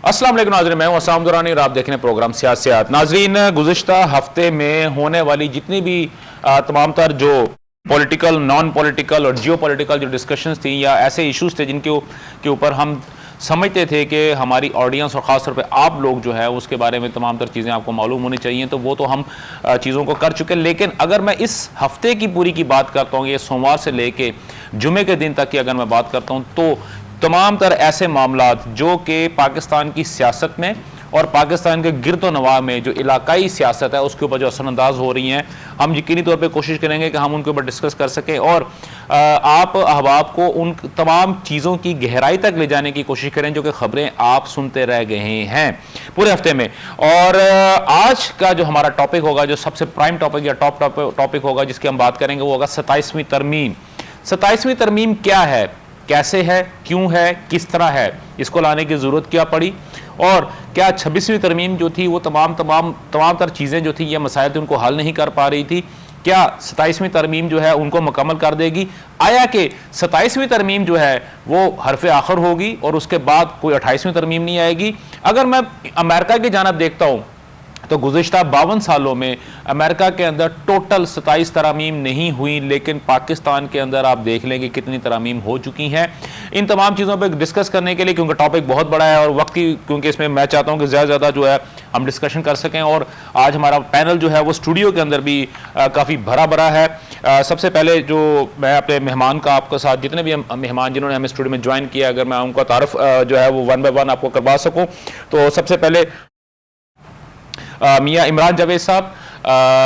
अस्सलाम वालेकुम नाज़रीन, मैं हूं असाम दुरानी और आप देख रहे हैं प्रोग्राम सियासत। नाज़रीन, गुज़िश्ता हफ्ते में होने वाली जितनी भी तमाम तर जो पॉलिटिकल, नॉन पॉलिटिकल और जियो पॉलिटिकल जो डिस्कशंस थी या ऐसे इश्यूज थे जिनके के ऊपर हम समझते थे कि हमारी ऑडियंस और ख़ास तौर पे आप लोग जो है उसके बारे में तमाम तर चीज़ें आपको मालूम होनी चाहिए, तो वो तो हम चीज़ों को कर चुके। लेकिन अगर मैं इस हफ्ते की पूरी की बात करता हूँ, ये सोमवार से लेके जुमे के दिन तक की अगर मैं बात करता हूँ, तो तमाम तर ऐसे मामलात जो कि पाकिस्तान की सियासत में और पाकिस्तान के गिरदो नवाह में जो इलाकाई सियासत है उसके ऊपर जो असरअंदाज हो रही हैं, हम यकीनी तौर पे कोशिश करेंगे कि हम उनके ऊपर डिस्कस कर सकें और आप अहबाब को उन तमाम चीज़ों की गहराई तक ले जाने की कोशिश करें जो कि ख़बरें आप सुनते रह गए हैं पूरे हफ्ते में। और आज का जो हमारा टॉपिक होगा, जो सबसे प्राइम टॉपिक या टॉप टॉपिक होगा जिसकी हम बात करेंगे, वो होगा 27वीं तरमीम। 27वीं तरमीम क्या है, कैसे है, क्यों है, किस तरह है, इसको लाने की ज़रूरत क्या पड़ी और क्या 26वीं तरमीम जो थी वो तमाम तर चीज़ें जो थी या मसाइल थे उनको हल नहीं कर पा रही थी, क्या 27वीं तरमीम जो है उनको मुकम्मल कर देगी? आया कि 27वीं तरमीम जो है वो हरफ़े आखिर होगी और उसके बाद कोई 28वीं तरमीम नहीं आएगी? अगर मैं अमेरिका की जानब देखता हूँ तो गुज़िश्ता 52 सालों में अमेरिका के अंदर टोटल 27 तरामीम नहीं हुई, लेकिन पाकिस्तान के अंदर आप देख लें कि कितनी तरामीम हो चुकी हैं। इन तमाम चीज़ों पर डिस्कस करने के लिए, क्योंकि टॉपिक बहुत बड़ा है और वक्त की, क्योंकि इसमें मैं चाहता हूं कि ज़्यादा से ज़्यादा जो है हम डिस्कशन कर सकें, और आज हमारा पैनल जो है वो स्टूडियो के अंदर भी काफ़ी भरा भरा है। सबसे पहले जो मैं अपने मेहमान का आपके साथ, जितने भी मेहमान जिन्होंने हमें स्टूडियो में ज्वाइन किया, अगर मैं उनका तारुफ जो है वो वन बाय वन आपको करवा सकूँ, तो सबसे पहले मियाँ इमरान जावेद साहब,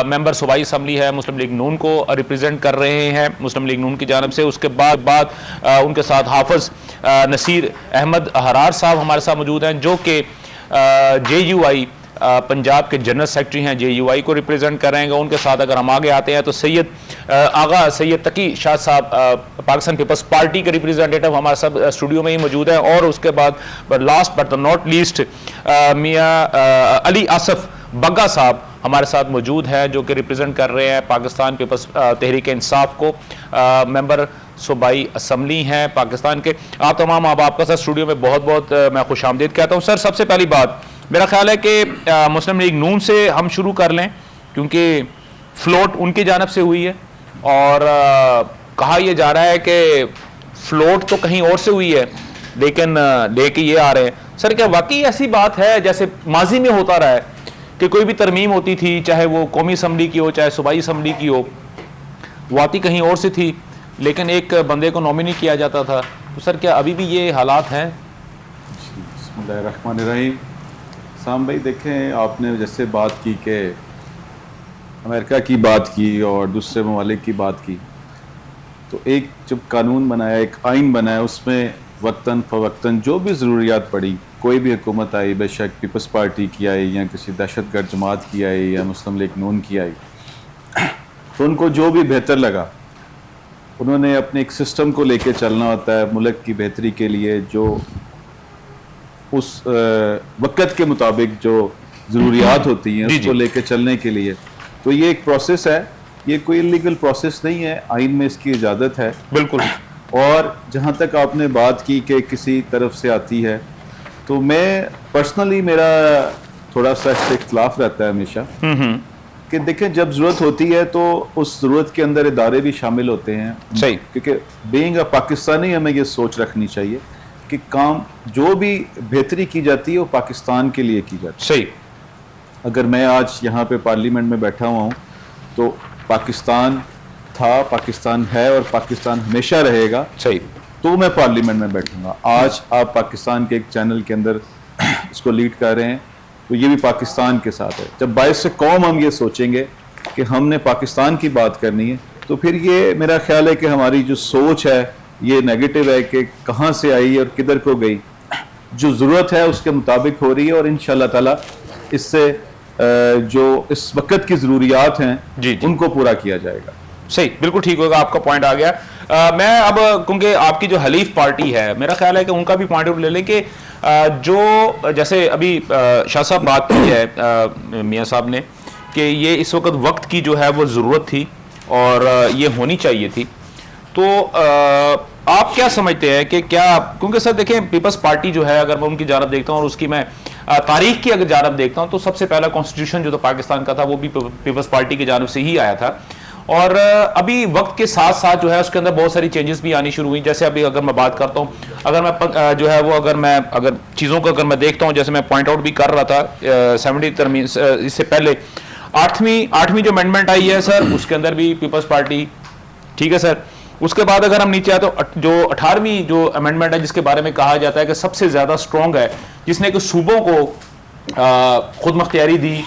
मेंबर सूबाई असम्बली है, मुस्लिम लीग नून को रिप्रेजेंट कर रहे हैं मुस्लिम लीग नून की जानब से। उसके बाद उनके साथ हाफिज नसीर अहमद हरार साहब हमारे साथ मौजूद हैं, जो कि JUI पंजाब के जनरल सेक्रेटरी हैं, JUI को रिप्रेजेंट करेंगे। उनके साथ अगर हम आगे आते हैं तो सैयद तकी शाह साहब, पाकिस्तान पीपल्स पार्टी के रिप्रेजेंटेटिव हमारे साथ स्टूडियो में ही मौजूद है। और उसके बाद लास्ट बट नॉट लीस्ट मियाँ अली आसफ बग्गा साहब हमारे साथ मौजूद है, जो कि रिप्रेजेंट कर रहे हैं पाकिस्तान पीपल्स तहरीक इंसाफ को, मेंबर सूबाई असम्बली हैं पाकिस्तान के। आप तमाम आपका साथ स्टूडियो में बहुत बहुत मैं खुश आमदीद कहता हूँ। सर, सबसे पहली बात मेरा ख्याल है कि मुस्लिम लीग नून से हम शुरू कर लें, क्योंकि फ्लोट उनकी जानब से हुई है और कहा यह जा रहा है कि फ्लोट तो कहीं और से हुई है लेकिन लेके ये आ रहे हैं। सर, क्या वाकई ऐसी बात है जैसे माजी में होता रहा है कि कोई भी तरमीम होती थी, चाहे वो कौमी असम्बली की हो चाहे सूबाई असम्बली की हो, वो आती कहीं और से थी लेकिन एक बंदे को नॉमिनी किया जाता था? तो सर, क्या अभी भी ये हालात हैं? बिस्मिल्लाहिर्रहमानिर्रहीम। साम भाई, देखें, आपने जैसे बात की कि अमेरिका की बात की और दूसरे ममालिक की बात की, तो एक जब कानून बनाया, एक आइन बनाया, उसमें वक्तन फ़वक्तन जो भी ज़रूरियात पड़ी, कोई भी हुकूमत आई, बेशक पीपल्स पार्टी की आई या किसी दहशतगर्द जमात की आई या मुस्लिम लीग नून की आई, तो उनको जो भी बेहतर लगा उन्होंने अपने एक सिस्टम को लेके चलना होता है मुल्क की बेहतरी के लिए, जो उस वक़्त के मुताबिक जो ज़रूरियात होती हैं उसको लेके चलने के लिए। तो ये एक प्रोसेस है, ये कोई इलीगल प्रोसेस नहीं है, आइन में इसकी इजाज़त है। बिल्कुल। और जहाँ तक आपने बात की कि किसी तरफ से आती है, तो मैं पर्सनली, मेरा थोड़ा सा इससे इख्तलाफ रहता है हमेशा कि देखें, जब ज़रूरत होती है तो उस ज़रूरत के अंदर इदारे भी शामिल होते हैं। सही। क्योंकि बीइंग अ पाकिस्तानी हमें ये सोच रखनी चाहिए कि काम जो भी बेहतरी की जाती है वो पाकिस्तान के लिए की जाती है। सही। अगर मैं आज यहाँ पे पार्लियामेंट में बैठा हुआ हूँ तो पाकिस्तान था, पाकिस्तान है और पाकिस्तान हमेशा रहेगा। सही। तो मैं पार्लियामेंट में बैठूंगा। आज आप पाकिस्तान के एक चैनल के अंदर इसको लीड कर रहे हैं, तो ये भी पाकिस्तान के साथ है। जब 22 कौम हम ये सोचेंगे कि हमने पाकिस्तान की बात करनी है, तो फिर ये मेरा ख्याल है कि हमारी जो सोच है ये नेगेटिव है कि कहाँ से आई और किधर को गई। जो ज़रूरत है उसके मुताबिक हो रही है और इंशाअल्लाह ताला इससे जो इस वक्त की ज़रूरियात हैं उनको पूरा किया जाएगा। सही, बिल्कुल ठीक होगा, आपका पॉइंट आ गया। मैं अब, क्योंकि आपकी जो हलीफ पार्टी है, मेरा ख्याल है कि उनका भी पॉइंट ऑफ ले लें कि जो जैसे अभी शाह साहब बात की है मियाँ साहब ने कि ये इस वक्त की जो है वो ज़रूरत थी और ये होनी चाहिए थी, तो आप क्या समझते हैं कि क्या, क्योंकि सर देखें पीपल्स पार्टी जो है, अगर मैं उनकी जानब देखता हूं और उसकी मैं तारीख की अगर जानब देखता हूं, तो सबसे पहला कॉन्स्टिट्यूशन जो था पाकिस्तान का था वो भी पीपल्स पार्टी की जानब से ही आया था। और अभी वक्त के साथ साथ जो है उसके अंदर बहुत सारी चेंजेस भी आनी शुरू हुई। जैसे अभी अगर मैं बात करता हूँ, अगर मैं जो है वो अगर चीज़ों को अगर मैं देखता हूँ, जैसे मैं पॉइंट आउट भी कर रहा था 70 तरमीम इससे पहले आठवीं जो अमेंडमेंट आई है सर, उसके अंदर भी पीपल्स पार्टी, ठीक है सर। उसके बाद अगर हम नीचे आए तो जो 18वीं जो अमेंडमेंट है, जिसके बारे में कहा जाता है कि सबसे ज़्यादा स्ट्रॉन्ग है, जिसने कि सूबों को खुद मुख्तियारी दी,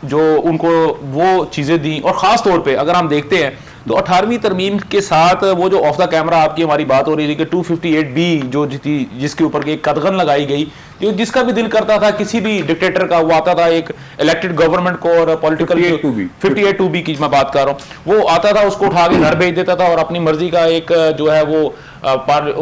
जो उनको वो चीज़ें दी। और ख़ास तौर पे अगर हम देखते हैं तो 18वीं तरमीम के साथ वो जो ऑफ द कैमरा आपकी हमारी बात हो रही थी कि 258B जो थी, जिसके ऊपर एक कदगन लगाई गई, जो जिसका भी दिल करता था किसी भी डिक्टेटर का, वो आता था एक इलेक्टेड गवर्नमेंट को और पॉलिटिकल 58(2)B की मैं बात कर रहा हूँ, वो आता था, उसको उठा के घर भेज देता था और अपनी मर्जी का एक जो है वो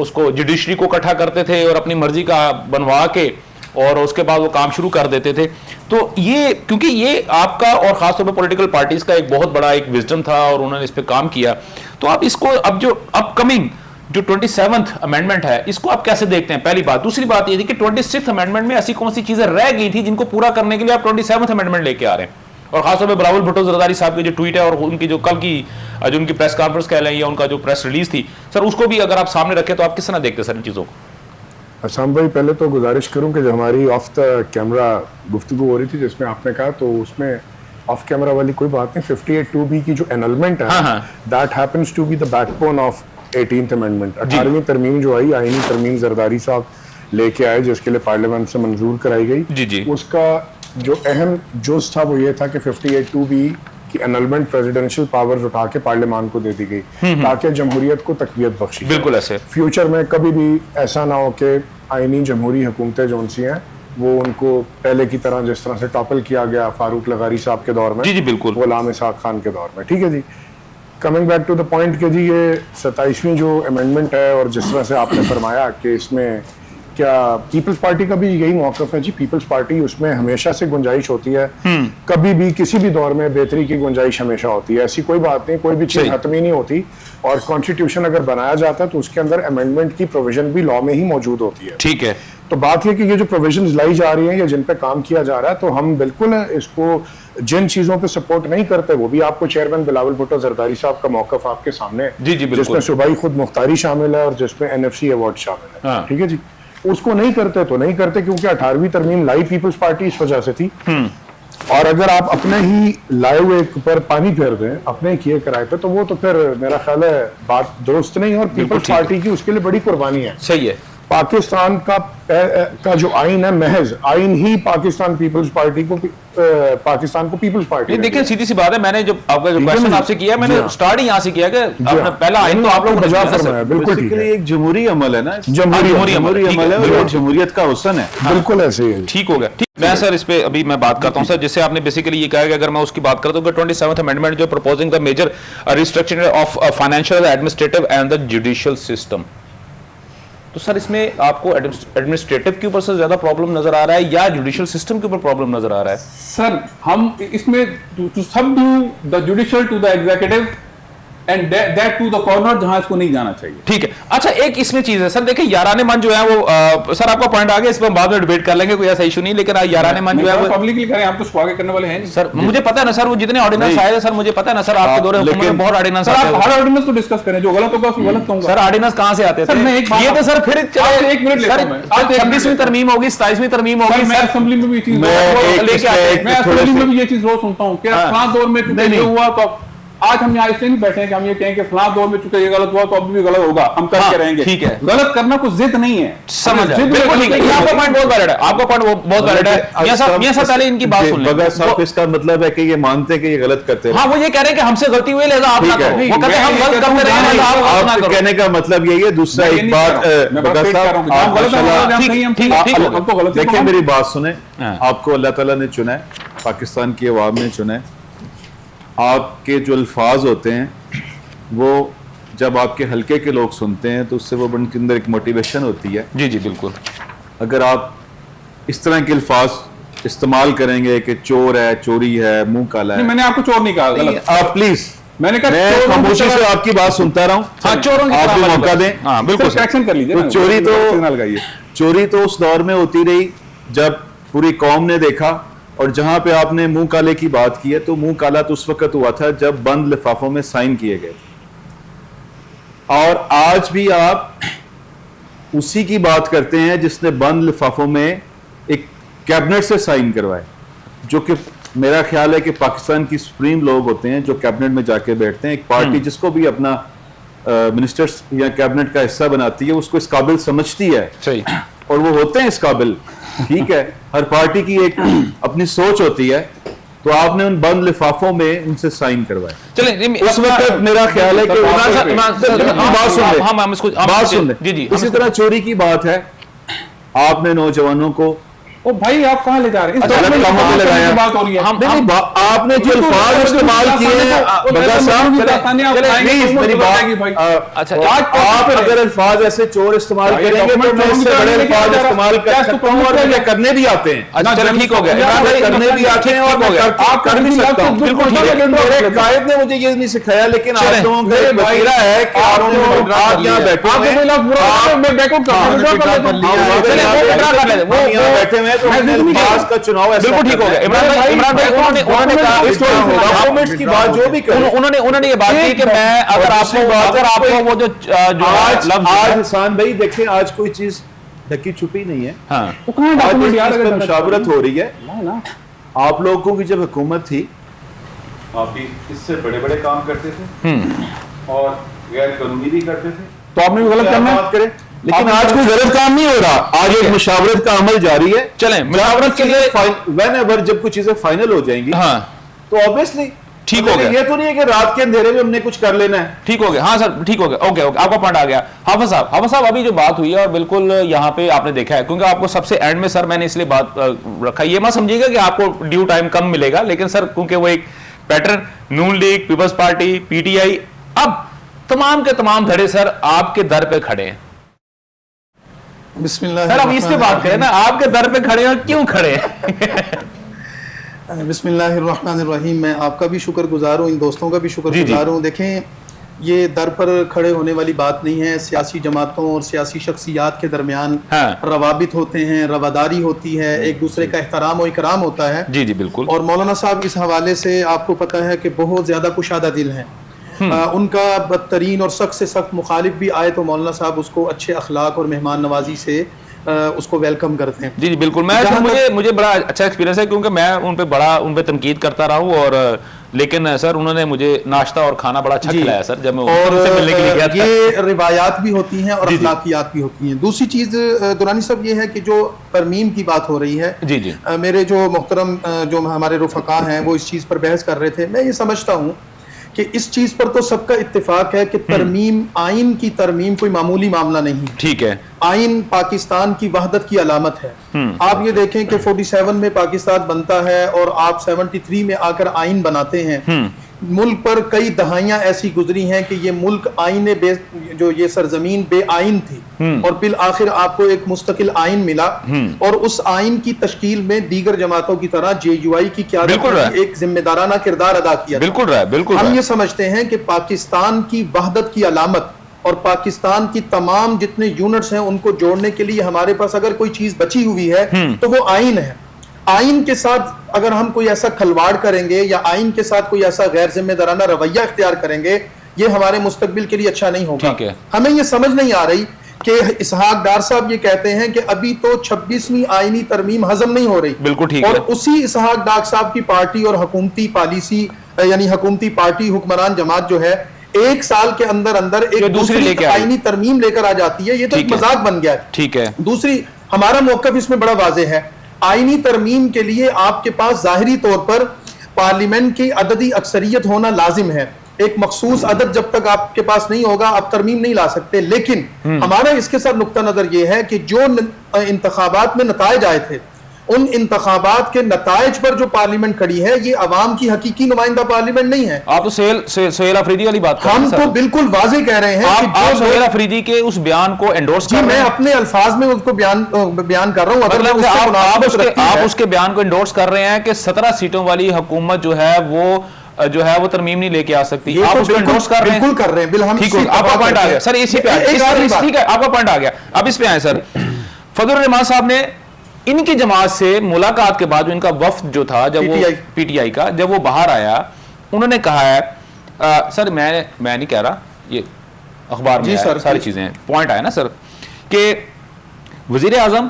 उसको जुडिशरी को इकट्ठा करते थे और अपनी मर्जी का बनवा के और उसके बाद वो काम शुरू कर देते थे। तो ये, क्योंकि ये आपका और खासतौर पे पॉलिटिकल पार्टीज का एक बहुत बड़ा एक विजडम था और उन्होंने इस पे काम किया। तो आप इसको अब जो अपकमिंग जो 27th अमेंडमेंट है, इसको आप कैसे देखते हैं? पहली बात। दूसरी बात ये थी कि 26th अमेंडमेंट में ऐसी कौन सी चीजें रह गई थी जिनको पूरा करने के लिए आप 27th अमेंडमेंट लेके आ रहे हैं? और खासतौर पर बिलावल भुट्टो जरदारी साहब की जो ट्वीट है और उनकी जो कल की जो उनकी प्रेस कॉन्फ्रेंस कह लें या उनका जो प्रेस रिलीज थी सर, उसको भी अगर आप सामने रखें तो आप किस तरह देखते हैं सर इन चीजों को? असाम भाई, पहले तो गुजारिश करूं कि जो हमारी ऑफ द कैमरा गुफ्तगू हो रही थी जिसमें आपने कहा, तो उसमें ऑफ कैमरा वाली कोई बात नहीं। 58(2)B की जो एनलमेंट है, that happens to be the backbone of 18th amendment. 18वीं तरमीम जो आई, आईनी तरमीम जरदारी साहब लेके आए, जिसके लिए पार्लियामेंट से मंजूर कराई गई। जी जी। उसका जो अहम जोश था वो ये था कि 58(2)B की एनलमेंट प्रेसिडेंशियल पावर्स उठा के पार्लियामान को दे दी गई ताकि जमहूरियत को तकवीयत बख्शी। बिल्कुल ऐसे फ्यूचर में कभी भी ऐसा ना हो कि आईनी जमहूरी हुकूमतें जो उनसी हैं वो उनको पहले की तरह, जिस तरह से टॉपल किया गया फारूक लगारी साहब के दौर में, जी जी बिल्कुल, गुलाम इसहाक खान के दौर में। ठीक है जी, coming back to the point कि जी ये 27वीं जो अमेंडमेंट है और जिस तरह से आपने फरमाया कि इसमें क्या पीपल्स पार्टी का भी यही मौक़िफ़ है जी। पीपल्स पार्टी, उसमें हमेशा से गुंजाइश होती है, कभी भी किसी भी दौर में बेहतरी की गुंजाइश हमेशा होती है। ऐसी कोई बात नहीं, कोई भी चीज़ हतमी नहीं होती। और कॉन्स्टिट्यूशन अगर बनाया जाता है तो उसके अंदर अमेंडमेंट की प्रोविजन भी लॉ में ही मौजूद होती है। ठीक है। तो बात यह कि ये जो प्रोविजंस लाई जा रही हैं या जिन पे काम किया जा रहा है, तो हम बिल्कुल इसको, जिन चीजों पे सपोर्ट नहीं करते वो भी आपको चेयरमैन बिलावल भुट्टो जरदारी साहब का मौकफ आपके सामने है, जी जी बिल्कुल, जिसमें सूबाई खुद मुख्तारी शामिल है और जिसमें NFC अवार्ड शामिल है। ठीक है जी, उसको नहीं करते तो नहीं करते क्योंकि 18वीं तरमीम लाई पीपल्स पार्टी इस वजह से थी। और अगर आप अपने ही लाए हुए पर पानी फेर दें, अपने किए कराए पे, तो वो तो फिर मेरा ख्याल है बात दुरुस्त नहीं। और पीपल्स पार्टी की उसके लिए बड़ी कुर्बानी है। सही है। पाकिस्तान का जो आइन है, महज आइन ही पाकिस्तान पीपल्स पार्टी को पाकिस्तान को पीपल्स पार्टी। देखिए सीधी सी बात है, मैंने जो आपका जो क्वेश्चन आपसे किया, मैंने स्टार्ट ही यहाँ से किया कि आपने पहला आइन तो आप लोगों ने बजा फरमाया, बिल्कुल ठीक है। एक जमहूरी अमल है ना, जमहूरी अमल है और जमहूरियत का हुस्न है। बिल्कुल ऐसे ही है। ठीक हो गया। ठीक, मैं सर इस पे अभी मैं बात करता हूँ सर, जिससे आपने बेसिकली ये कहा कि अगर मैं उसकी बात करता हूँ कि 27th अमेंडमेंट जो proposing the major restructure of financial, administrative and the judicial system, तो सर इसमें आपको एडमिनिस्ट्रेटिव के ऊपर से ज्यादा प्रॉब्लम नजर आ रहा है या जुडिशियल सिस्टम के ऊपर प्रॉब्लम नजर आ रहा है? सर हम इसमें to subdue the judicial to the executive and that to the corner जहां इसको नहीं जाना चाहिए। ठीक है। अच्छा, एक इसमें चीज है सर, देखिए याराने मन जो है वो सर आपका पॉइंट आ गया, इस पर बाद में डिबेट कर लेंगे, कोई ऐसा इशू नहीं, लेकिन याराने मन जो है वो पब्लिकली करें, आप तो स्वागत करने वाले हैं नहीं सर। मुझे पता है ना सर, वो जितने ऑर्डिनेंस आए सर, मुझे पता है ना सर, आपके दौरे हुकूमत में बहुत ऑर्डिनेंस आते हैं। हर ऑर्डिनेंस को डिस्कस करें, जो गलत होगा उसको गलत कहूंगा। सर ऑर्डिनेंस कहां से आते थे? ये तो सर फिर एक मिनट लेता हूं मैं। आज 26वीं तरमीम होगी, 27वीं तरमीम होगी, मैं असेंबली में भी चीज लेके आते हैं। मैं असेंबली में भी ये चीज रोज सुनता हूं कि फलां दौर में चूंकि ये हुआ, तो आज हम यहाँ इसलिए नहीं बैठे हैं कि हम ये कहें कि फलां दौर में चूंकि ये गलत हुआ तो अब भी गलत होगा, हम करके रहेंगे। ठीक है, गलत करना कोई जिद नहीं है, समझ आया, बिल्कुल ठीक है। आपका पॉइंट बहुत वैलिड है, आपका पॉइंट बहुत वैलिड है। मियां साहब पहले इनकी बात सुन लें। साहब इसका मतलब है कि ये मानते हैं कि ये गलत करते हैं। हाँ, वो ये कह रहे हैं कि हमसे गलती हुई, लिहाजा आप ना करो। वो कहते हैं हम गलत करते रहे हैं, आप कहने का मतलब यही है। दूसरा एक बात, देखिए मेरी बात सुने, आपको अल्लाह ताला ने चुना है, पाकिस्तान की अवाम ने चुना है। आपके जो अल्फाज होते हैं वो जब आपके हल्के के लोग सुनते हैं तो उससे वो उनके अंदर एक मोटिवेशन होती है। जी जी बिल्कुल। अगर आप इस तरह के अल्फाज इस्तेमाल करेंगे कि चोर है, चोरी है, मुंह काला है, मैंने आपको चोर नहीं कहा, आप प्लीज मैंने कहा मैं चोरों की खामोशी से तरह- आपकी बात सुनता रहा हूँ। हाँ, चोरों की आप तरह भी वाली मौका बात। दें। हाँ बिल्कुल सिर्फ एक्शन कर लीजिए तो ना, चोरी लगाइए। तो उस दौर में होती रही जब पूरी कौम ने देखा, और जहां पे आपने मुंह काले की बात की है, तो मुंह काला तो उस वक्त हुआ था जब बंद लिफाफों में साइन किए गए थे। और आज भी आप उसी की बात करते हैं जिसने बंद लिफाफों में एक कैबिनेट से साइन करवाए, जो कि मेरा ख्याल है कि पाकिस्तान की सुप्रीम लोग होते हैं जो कैबिनेट में जाके बैठते हैं। एक पार्टी जिसको भी अपना मिनिस्टर्स या कैबिनेट का हिस्सा बनाती है, उसको इस काबिल समझती है, सही। और वो होते हैं इस काबिल, ठीक है। हर पार्टी की एक अपनी सोच होती है, तो आपने उन बंद लिफाफों में उनसे साइन करवाए। चलें उस वक्त मेरा ख्याल है कि बात सुन लें। जी जी, इसी तरह चोरी की बात है, आपने नौजवानों को ओ भाई आप कहाँ ले जा रहे हैं? इस अच्छा, दौर में अलग कामों में बात लगाया। बात हो रही है। आपने जो अल्फाज इस्तेमाल किए हैं बगा साहब, प्लीज मेरी बात, अच्छा, आप अगर अल्फाज ऐसे चोर इस्तेमाल करेंगे तो मैं इससे बड़े अल्फाज इस्तेमाल कर सकता हूं, और मुझे करने भी आते हैं। अच्छा चलो ठीक हो गया, इमरान भाई करने भी आते हैं, और मैं आप कर भी सकता हूं। बिल्कुल ठीक है। मेरे कायद ने मुझे ये नहीं सिखाया, लेकिन आप लोगों का एक वसीला है कि आप यहाँ बैठे हुए हैं, बैठे हुए हैं, तो अल्फाज का चुनाव ऐसा बिल्कुल ठीक हो गया। इमरान भाई उन्होंने कहा डॉक्यूमेंट्स की बात जो भी करें, उन्होंने ये बात की कि मैं अगर आपको वो जो आज लफ्ज हसान भाई देखें, आज कोई चीज ढकी छुपी नहीं है। हाँ आज इस चीज पर मुशावरत हो रही है। आप लोगों की जब हुकूमत थी, आप भी इससे बड़े बड़े काम करते थे और गैर कानूनी भी करते थे, तो आपने भी गलत क्या करना है। बात करें, लेकिन आज कोई गलत काम नहीं हो रहा। आज एक मुशावरत का अमल जारी है। चलें, मुशावरत के लिए व्हेनेवर जब कुछ चीजें फाइनल हो जाएंगी, हाँ तो ऑब्वियसली ठीक हो गया। ये तो नहीं है कि रात के अंधेरे में हमने कुछ कर लेना है। ठीक हो गया। हाँ सर ठीक हो गया। ओके ओके, आपका पॉइंट आ गया। हाफिज साहब अभी जो बात हुई है, और बिल्कुल यहाँ पे आपने देखा है, क्योंकि आपको सबसे एंड में सर मैंने इसलिए बात रखा, ये मत समझिएगा कि आपको ड्यू टाइम कम मिलेगा, लेकिन सर क्योंकि वो एक पैटर्न, नून लीग, पीपल्स पार्टी, पीटीआई, अब तमाम के तमाम धड़े सर आपके दर पे खड़े हैं। बिस्मिल्लाह सर अब इस पे बात करें ना, आपके दर पे खड़े हैं, क्यों खड़े हैं? बिस्मिल्लाहिर्रहमानिर्रहीम। मैं आपका भी शुक्रगुजार हूँ, इन दोस्तों का भी शुक्रगुजार हूँ। देखें, ये दर पर खड़े होने वाली बात नहीं है। सियासी जमातों और सियासी शख्सियात के दरमियान रवाबित होते हैं, रवादारी होती है, एक दूसरे का एहतराम और इकराम होता है। जी जी बिल्कुल। और मौलाना साहब इस हवाले से आपको पता है कि बहुत ज़्यादा कुशादा दिल हैं। उनका बदतरीन और सख्त से सख्त मुखालिफ भी आए तो मौलाना साहब उसको अच्छे अखलाक और मेहमान नवाजी से उसको वेलकम करते हैं। जी जी बिल्कुल। मैं मुझे बड़ा अच्छा एक्सपीरियंस है, क्योंकि मैं उन पे तनकीद करता रहा हूँ, और लेकिन सर उन्होंने मुझे नाश्ता और खाना बड़ा अच्छा खिलाया सर, जब मैं उनसे मिलने के लिए गया था। ये रिवायात भी होती हैं और अखलाकियात भी होती हैं। दूसरी चीज़ दुरानी साहब ये है कि जो तरमीम की बात हो रही है, जी जी, मेरे जो मोहतरम जो हमारे रुफका हैं वो इस चीज़ पर बहस कर रहे थे। मैं ये समझता हूँ कि इस चीज़ पर तो सबका इत्तेफाक है कि तरमीम, आइन की तरमीम कोई मामूली मामला नहीं। ठीक है। आइन पाकिस्तान की वहदत की अलामत है। आप ये देखें कि 47 में पाकिस्तान बनता है और आप 73 में आकर आइन बनाते हैं। मुल्क पर कई दहाइयां ऐसी गुजरी हैं कि ये मुल्क आइन जो ये सरजमीन बे आइन थी, और बिल आखिर आपको एक मुस्तकिल आइन मिला, और उस आइन की तश्कील में दीगर जमातों की तरह JUI की क़यादत ने एक जिम्मेदाराना किरदार अदा किया। बिल्कुल। हम ये समझते हैं कि पाकिस्तान की वहदत की अलामत और पाकिस्तान की तमाम जितने यूनिट्स हैं उनको जोड़ने के लिए हमारे पास अगर कोई चीज बची हुई है तो वो आइन है। आइन के साथ अगर हम कोई ऐसा खलवाड़ करेंगे या आइन के साथ कोई ऐसा गैर जिम्मेदाराना रवैया इख्तियार करेंगे, ये हमारे मुस्तकबिल के लिए अच्छा नहीं होगा। हमें ये समझ नहीं आ रही कि इसहाक डार साहब ये कहते हैं कि अभी तो 26वीं आईनी तरमीम हजम नहीं हो रही। बिल्कुल ठीक और है। उसी इसहाक डार साहब की पार्टी और हुकूमती पॉलिसी यानी हुकूमती पार्टी हुक्मरान जमात जो है, एक साल के अंदर अंदर एक दूसरी आईनी तरमीम लेकर आ जाती है। ये तो एक मजाक बन गया है। ठीक है। दूसरी, हमारा मौकफ इसमें बड़ा वाज़ेह है। आईनी तरमीम के लिए आपके पास जाहिरी तौर पर पार्लियामेंट की अददी अक्सरियत होना लाजिम है। एक मखसूस अदद जब तक आपके पास नहीं होगा आप तरमीम नहीं ला सकते। लेकिन हमारा इसके साथ नुक्ता नजर यह है कि जो इंतखाबात में नताइज आए थे, उन इंतखाबात के नताइज पर जो पार्लियामेंट खड़ी है, ये अवाम की हकीकी नुमाइंदा पार्लियामेंट नहीं है। आप तो सोहेल अफरीदी वाली बात कर रहे हैं। हम तो बिल्कुल वाजे कह रहे हैं आप सोहेल अफरीदी के उस बयान को एंडोर्स कर रहे हैं। मैं अपने अल्फाज में उसको बयान कर रहा हूं। मतलब आप उसके बयान को एंडोर्स कर रहे हैं कि 17 सीटों वाली हुकूमत जो है वो जो है वो तरमीम नहीं लेके आ सकती। ये आप तो उसको बिल्कुल endorse कर रहे हैं, बिल्कुल कर रहे हैं, बिल्कुल हम ठीक इसी है, पे आपका बात पॉइंट आ करते गया हैं। सर, इसी पे एक आखिरी बात। ठीक है, आपका पॉइंट आ गया। अब इस पे आए सर, फजल रहमान साहब ने इनकी जमात से मुलाकात के बाद जो इनका वफ्द जो था, जब वो PTI पीटीआई का, जब वो बाहर आया, उन्होंने कहा है सर मैं नहीं कह रहा, ये अखबार में जी आया, सर, सारी जी। चीजें पॉइंट आया ना सर, कि वजीर आजम,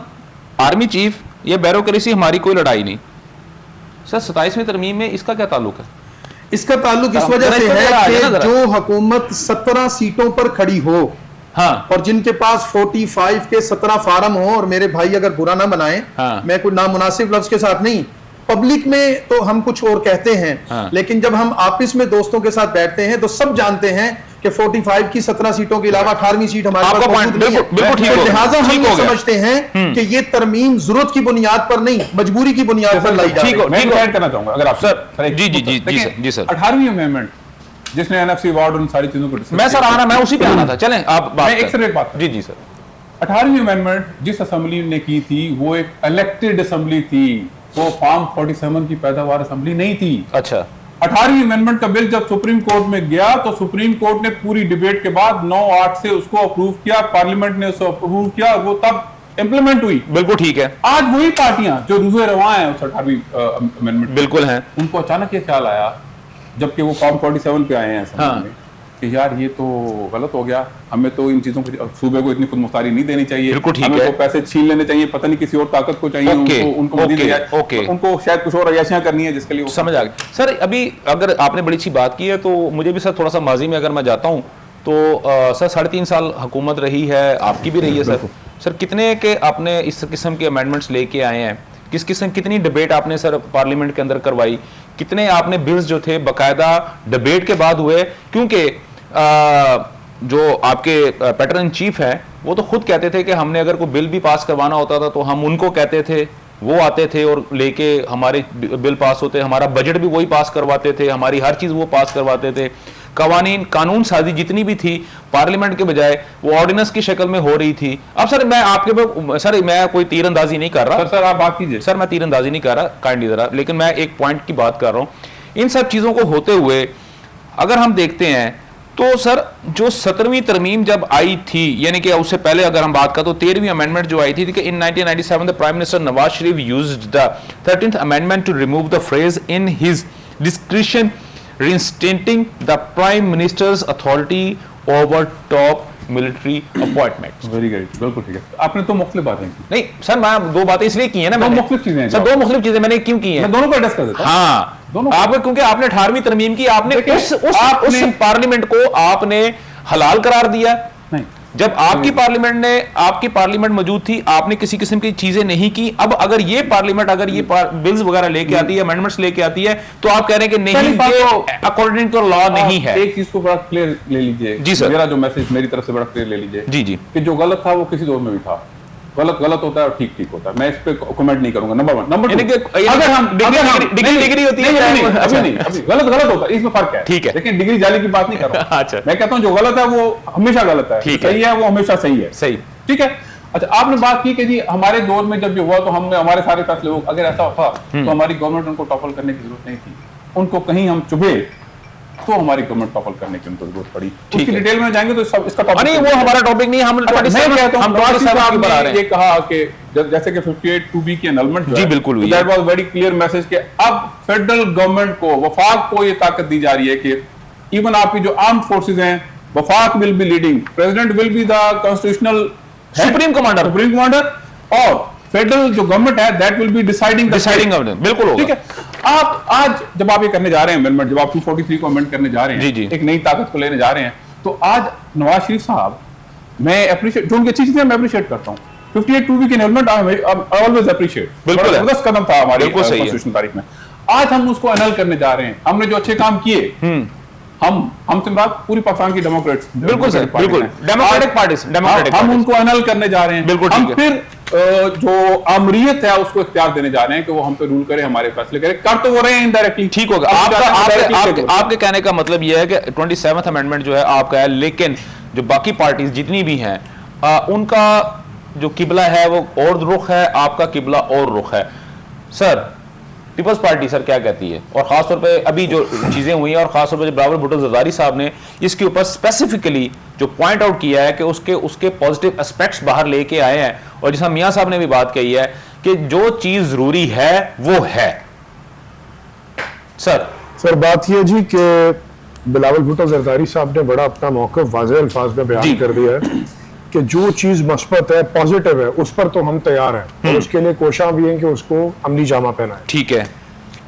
आर्मी चीफ, ये ब्यूरोक्रेसी हमारी कोई लड़ाई नहीं। सर 27वीं तरमीम में इसका क्या ताल्लुक है? इसका ताल्लुक इस जरा वजह से इस पर जरा आ है जाए ना कि जरा। जो हुकूमत 17 सीटों पर खड़ी हो हाँ और जिनके पास 45 के 17 फार्म हो, और मेरे भाई अगर बुरा ना बनाए, हाँ। मैं कोई नामुनासिब लफ्ज के साथ नहीं, पब्लिक में तो हम कुछ और कहते हैं, हाँ। लेकिन जब हम आपस में दोस्तों के साथ बैठते हैं तो सब जानते हैं कि 45 की 17 सीटों के अलावा 18वीं सीट हमारे आपका पास point मौजूद नहीं है। बिल्कुल ठीक हो गया, लिहाजा हम ठीक ये हो गया। समझते हैं कि ये तरमीम जरूरत की बुनियाद पर नहीं, मजबूरी की बुनियाद पर लाई जा रही ठीक हो, है। मैं ठीक हो। ऐड करना चाहूंगा अगर आप सर, जी सर, जी सर। 18वीं अमेंडमेंट जिसने एनएफसी अवार्ड उन सारी चीजों को discuss मैं सर किया। आना, मैं उसी पे आना था, चलें आप बात मैं एक करें। सिर्फ एक बात जी जी सर। 18वीं अमेंडमेंट जिस असेंबली ने की थी वो एक इलेक्टेड असेंबली थी, वो फॉर्म 47 की पैदावार असेंबली नहीं थी। अच्छा 18वीं अमेंडमेंट का बिल जब सुप्रीम कोर्ट में गया तो सुप्रीम कोर्ट ने पूरी डिबेट के बाद 9-8 से उसको अप्रूव किया, पार्लियामेंट ने उसको अप्रूव किया, वो तब इंप्लीमेंट हुई। बिल्कुल ठीक है, आज वही पार्टियां जो रुए रवा हैं उस 18वीं अमेंडमेंट, बिल्कुल हैं। उनको अचानक ये ख्याल आया जबकि वो फॉर्म 47 पे आए हैं असेंबली हाँ। में कि यार ये तो गलत हो गया, हमें तो इन चीजों को, सूबे को इतनी खुदमुख्तारी नहीं देनी चाहिए, बिल्कुल ठीक हमें है। तो पैसे छीन लेने चाहिए, पता नहीं किसी और ताकत को चाहिए, ओके, उनको मजीद ओके, दिया जाए। ओके। तो उनको शायद कुछ और अयाशियां करनी है जिसके लिए वो समझ आ गया सर। अभी अगर आपने बड़ी अच्छी बात की है तो मुझे भी सर थोड़ा सा माजी में अगर मैं जाता हूँ तो सर 3.5 साल हुकूमत रही है, आपकी भी रही है सर। सर कितने के आपने इस किस्म के अमेंडमेंट्स लेके आए हैं, कितनी डिबेट आपने सर पार्लियामेंट के अंदर करवाई, कितने आपने बिल्स जो थे बकायदा डिबेट के बाद हुए? क्योंकि जो आपके पैटर्न इन चीफ हैं वो तो खुद कहते थे कि हमने अगर कोई बिल भी पास करवाना होता था तो हम उनको कहते थे, वो आते थे और लेके हमारे बिल पास होते, हमारा बजट भी वही पास करवाते थे, हमारी हर चीज वो पास करवाते थे। कानून साजी जितनी भी थी पार्लियामेंट के बजाय वो ऑर्डिनेंस की शक्ल में हो रही थी। अब सर मैं आपके सर मैं कोई तीरंदाजी नहीं कर रहा सर आप बात कीजिए। सर, मैं तीरंदाजी नहीं कर रहा काइंडली जरा, लेकिन मैं एक पॉइंट की बात कर रहा हूं। इन सब चीजों को होते हुए अगर हम देखते हैं तो सर जो 17वीं तरमीम जब आई थी, यानी कि उससे पहले अगर हम बात करें तो 13वीं अमेंडमेंट जो आई थी कि in 1997 the prime minister Nawaz Sharif used the 13th amendment to remove the phrase in his discretion reinstating the prime minister's authority over top military appointments। Very good, बिल्कुल ठीक है। आपने तो मुख्तलिफ बातें की, नहीं सर, मैं दो बातें इसलिए की है ना, दो मैंने मुख्तलिफ चीजें हैं सर, दो मुख्तलिफ चीजें मैंने क्यों की मैं हैं? दोनों को एड्रेस कर देता हूं। हाँ, दोनों आपने क्योंकि आपने 18वीं तरमीम की, आपने देखिए, उस पार्लियामेंट को आपने हलाल करार दिया। नहीं, जब आपकी पार्लियामेंट मौजूद थी, आपने किसी किस्म की चीजें नहीं की। अब अगर ये पार्लियामेंट अगर ये बिल्स वगैरह लेके आती है, अमेंडमेंट्स लेके आती है, तो आप कह रहे हैं कि नहीं, पहली बात ये तो- अकॉर्डिंग टू लॉ नहीं है। एक चीज को बड़ा क्लियर ले लीजिए जी सर। मेरा जो मैसेज मेरी तरफ से बड़ा क्लियर ले लीजिए जी जी कि जो गलत था वो किसी दौर में भी था, गलत होता है और ठीक होता है। मैं इस पे कमेंट नहीं करूंगा। नंबर 1। नंबर 2, अगर हम डिग्री होती है, अभी नहीं, अभी गलत होता है, इसमें फर्क है। ठीक है। लेकिन डिग्री जाली की बात नहीं कर रहा हूं। अच्छा। मैं कहता हूं जो गलत है वो हमेशा गलत है, ठीक है। सही है वो हमेशा सही है। सही। ठीक है। अच्छा, आपने बात की कि जी हमारे दौर में जब जो हुआ तो हमने हमारे सारे फैसले हो, अगर ऐसा होता तो हमारी गवर्नमेंट उनको टॉपल करने की जरूरत नहीं थी। उनको कहीं हम चुभे तो हमारी गवर्नमेंट टॉपल करने की उनको जरूरत पड़ी। उसकी है। डिटेल में जाएंगे तो सब इसका टॉपिक नहीं, वो हमारा टॉपिक नहीं है। हम अच्छा, मैं कहता हूं, हम नवाज शरीफ साहब की बना रहे ने ये हैं। कहा कि जैसे कि 58(2)B की एनलमेंट जी, बिल्कुल हुई है। That was very clear message कि अब फेडरल गवर्नमेंट को, वफाक को ये ताकत दी जा रही है कि इवन आपकी जो आर्म्ड फोर्सेस हैं, वफाक will be leading, president will be the constitutional supreme commander और फेडरल जो गवर्नमेंट है दैट विल बी डिसाइडिंग बिल्कुल होगा। ठीक है। आप आज जब आप ये करने जा रहे हैं अमेंडमेंट, जब आप 243 को अमेंड करने जा रहे हैं, जी, जी। एक नई ताकत को लेने जा रहे हैं, तो आज नवाज शरीफ साहब, मैं अप्रिशिएट, जो उनकी अच्छी चीजें मैं अप्रिशिएट करता हूं। 58(2)B की एनलमेंट आई ऑलवेज अप्रिशिएट, बिल्कुल है। जबरदस्त कदम था हमारी बिल्कुल सही है। कॉन्स्टिट्यूशन तारीख में। आज हम उसको एनल करने जा रहे हैं। हमने जो अच्छे काम किए, हम सिमरात पूरी पाकिस्तान की डेमोक्रेट्स, बिल्कुल सर, बिल्कुल डेमोक्रेटिक पार्टी, हम उनको एनल करने जा रहे हैं। बिल्कुल हम ठीक है। फिर जो आमरीयत है उसको इख्तियार देने जा रहे हैं कि वो हम पे रूल करे, हमारे फैसले करे। कर तो वो रहे हैं इनडायरेक्टली। ठीक होगा। आपके कहने का मतलब यह है कि 27th अमेंडमेंट जो है आपका है, लेकिन जो बाकी पार्टीज जितनी भी हैं उनका जो किबला है वो और रुख है, आपका किबला और रुख है। सर पीपल्स पार्टी सर क्या कहती है, और खासतौर पे अभी जो चीजें हुई हैं और खासतौर पे बिलावल भुट्टो जरदारी साहब ने इसके ऊपर स्पेसिफिकली जो पॉइंट आउट किया है कि उसके पॉजिटिव एस्पेक्ट्स बाहर लेके आए हैं, और जिस मियां साहब ने भी बात कही है कि जो चीज जरूरी है वो है। सर बात यह जी कि बिलावल भुट्टो जरदारी साहब ने बड़ा अपना मौक़िफ़ वाज़ेह अल्फाज में बयान कर दिया है कि जो चीज़ मस्बत है, पॉजिटिव है, उस पर तो हम तैयार हैं और उसके लिए कोशिश भी हैं कि उसको अमली जामा पहनाएं। ठीक है,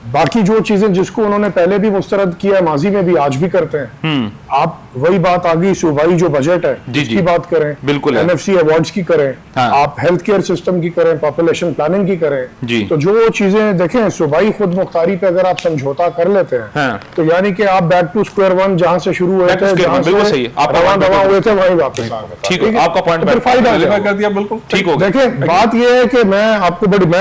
बाकी जो चीजें जिसको उन्होंने पहले भी मुस्तरद किया, माजी में भी आज भी करते हैं, आप वही बात आ गई सूबाई जो बजट है इसकी बात करें, बिल्कुल NFC अवार्ड्स की करें, हाँ। आप हेल्थ केयर सिस्टम की करें, पॉपुलेशन प्लानिंग की करें, जी। तो जो चीजें देखें सूबाई खुद मुख्तारी पे अगर आप समझौता कर लेते हैं, हाँ। तो यानी कि आप बैक टू स्क्वायर वन जहां से शुरू हुए थे, जहां से रवां दवा हुए थे, वहीं वापस आ गए। ठीक है, आपका पॉइंट फिर फायदा कर दिया, बिल्कुल ठीक हो गया। देखें बात यह है कि मैं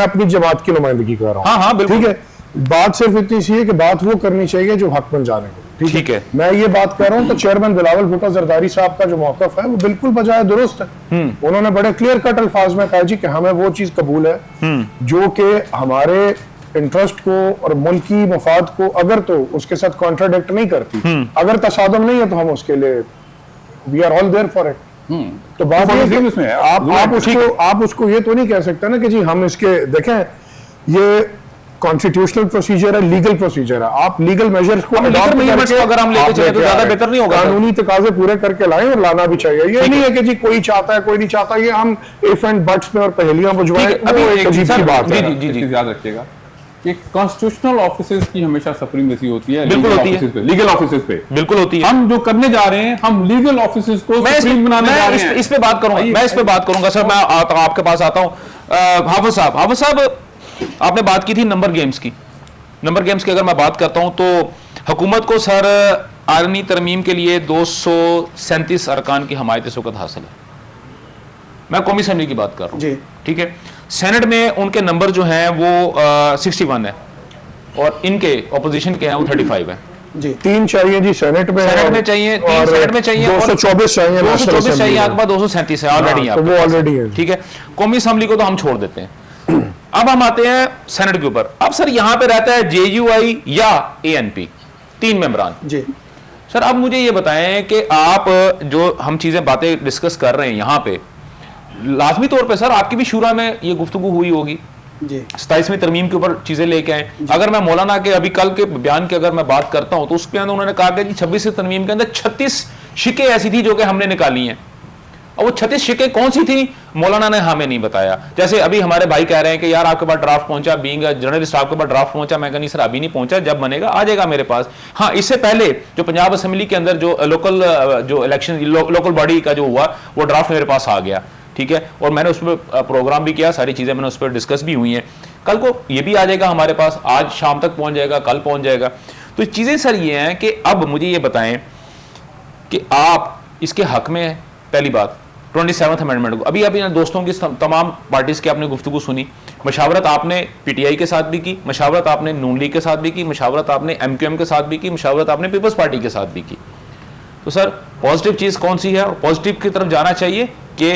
अपनी जमात की नुमाइंदगी कर रहा हूँ, हाँ, बिल्कुल। ठीक है, बात सिर्फ इतनी सी है कि बात वो करनी चाहिए जो हक बन जाने को, ठीक है। मैं ये बात कर रहा हूँ तो चेयरमैन बिलावल भुट्टो जरदारी साहब का जो मौक़िफ़ है वो बिल्कुल बजाय दुरुस्त है। उन्होंने बड़े क्लियर कट अल्फाज में कहा जी कि हमें वो चीज कबूल है जो कि हमारे इंटरेस्ट को और मुल्की मफाद को अगर तो उसके साथ कॉन्ट्राडिक्ट नहीं करती, अगर तसादम नहीं है तो हम उसके लिए we are all there for it. तो बात ये है कि आप उसको ये तो नहीं कह सकते ना कि जी हम इसके देखें, ये कॉन्स्टिट्यूशनल प्रोसीजर है, लीगल प्रोसीजर है, आप लीगल मेजर्स को लीगल मेजर्स को अगर हम लेके चले तो ज्यादा बेहतर नहीं होगा, कानूनी तकाजे पूरे करके लाएं और लाना भी चाहिए। ये नहीं है कि जी कोई चाहता है कोई नहीं चाहता, ये हम इफ एंड बट्स में और पहेलियां बुझवाएं, अभी एक अजीब सी बात है। जी याद रखिएगा कि कॉन्स्टिट्यूशनल ऑफिसेज की हमेशा सुप्रीमेसी होती है, बिल्कुल होती है, लीगल ऑफिसेज पे बिल्कुल होती है। हम जो करने जा रहे हैं, हम लीगल ऑफिसेज को सुप्रीम बनाने जा रहे हैं। इस पे बात करूंगा, मैं इस पे बात करूंगा सर। मैं आपके पास आता हूं। हाफिज साहब आपने बात की थी नंबर गेम्स की। नंबर गेम्स की अगर मैं बात करता हूं तो हुकूमत को सर आर्मी तरमीम के लिए 237 अरकान की हमायत इस वक्त हासिल है। मैं कौमी असेंबली की बात कर रहा हूं, ठीक है। सेनेट में उनके नंबर जो हैं वो 61 है और इनके ऑपोजिशन के हैं वो 35 है जी। 3 चाहिए जी सेनेट में चाहिए, 3 सेनेट में चाहिए, 224 चाहिए, 224 चाहिए, आपके पास 237 है ऑलरेडी, तो वो ऑलरेडी है, ठीक है। कौमी असेंबली को तो हम छोड़ देते हैं। अब हम आते हैं सेनेट के ऊपर। अब सर यहां पे रहता है JUI या ANP, 3 मेंबरान जी। सर अब मुझे ये बताएं कि आप जो हम चीजें बातें डिस्कस कर रहे हैं यहां पे, लाजमी तौर पे सर आपकी भी शुरा में ये गुफ्तगू हुई होगी जी। 27वीं तरमीम के ऊपर चीजें लेके आए। अगर मैं मौलाना के अभी कल के बयान की अगर मैं बात करता हूं तो उसके अंदर उन्होंने कहा कि 26वीं तरमीम के अंदर 36 शिकें ऐसी थी जो कि हमने निकाली हैं, और वो 36 शिकें कौन सी थी मौलाना ने हमें नहीं बताया। जैसे अभी हमारे भाई कह रहे हैं कि यार आपके पास ड्राफ्ट पहुंचा, बीइंग जर्नलिस्ट आपके पास ड्राफ्ट पहुंचा। मैं नहीं सर अभी नहीं पहुंचा, जब बनेगा आ जाएगा मेरे पास। हाँ, इससे पहले जो पंजाब असेंबली के अंदर जो लोकल जो इलेक्शन लोकल बॉडी का जो हुआ वो ड्राफ्ट मेरे पास आ गया, ठीक है, और मैंने उस पर प्रोग्राम भी किया, सारी चीजें मैंने उस पर डिस्कस भी हुई हैं। कल को ये भी आ जाएगा हमारे पास, आज शाम तक पहुंच जाएगा, कल पहुंच जाएगा। तो चीजें सर ये हैं कि अब मुझे ये बताएं कि आप इसके हक में हैं। पहली बात 27th अमेंडमेंट को अभी दोस्तों की तमाम पार्टीज की आपने गुफ्तगू सुनी, मशावरत आपने PTI के साथ भी की, मशावरत आपने नून लीग के साथ भी की, मशावरत आपने MQM के साथ भी की, मशावरत आपने पीपल्स पार्टी के साथ भी की। तो सर पॉजिटिव चीज कौन सी है और पॉजिटिव की तरफ जाना चाहिए कि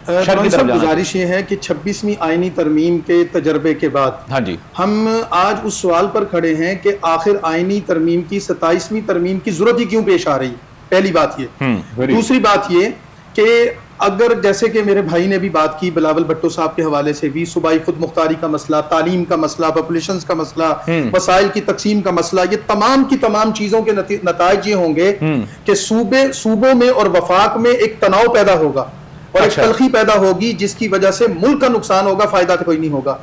गुजारिश ये है कि 26वीं आईनी तरमीम के तजर्बे के बाद, हाँ जी, हम आज उस सवाल पर खड़े हैं कि आखिर आईनी तरमीम की 27वीं तरमीम की जरूरत ही क्यों पेश आ रही है। पहली बात ये। दूसरी बात ये कि अगर जैसे कि मेरे भाई ने भी बात की बिलावल भुट्टो साहब के हवाले से भी, सूबाई खुद मुख्तारी का मसला, तालीम का मसला, पॉपुलेशन का मसला, वसाइल की तकसीम का मसला, ये तमाम की तमाम चीजों के नताइज ये होंगे कि सूबों में और वफाक में एक तनाव पैदा होगा और एक तलखी पैदा होगी जिसकी वजह से मुल्क का नुकसान होगा, फायदा तो कोई नहीं होगा।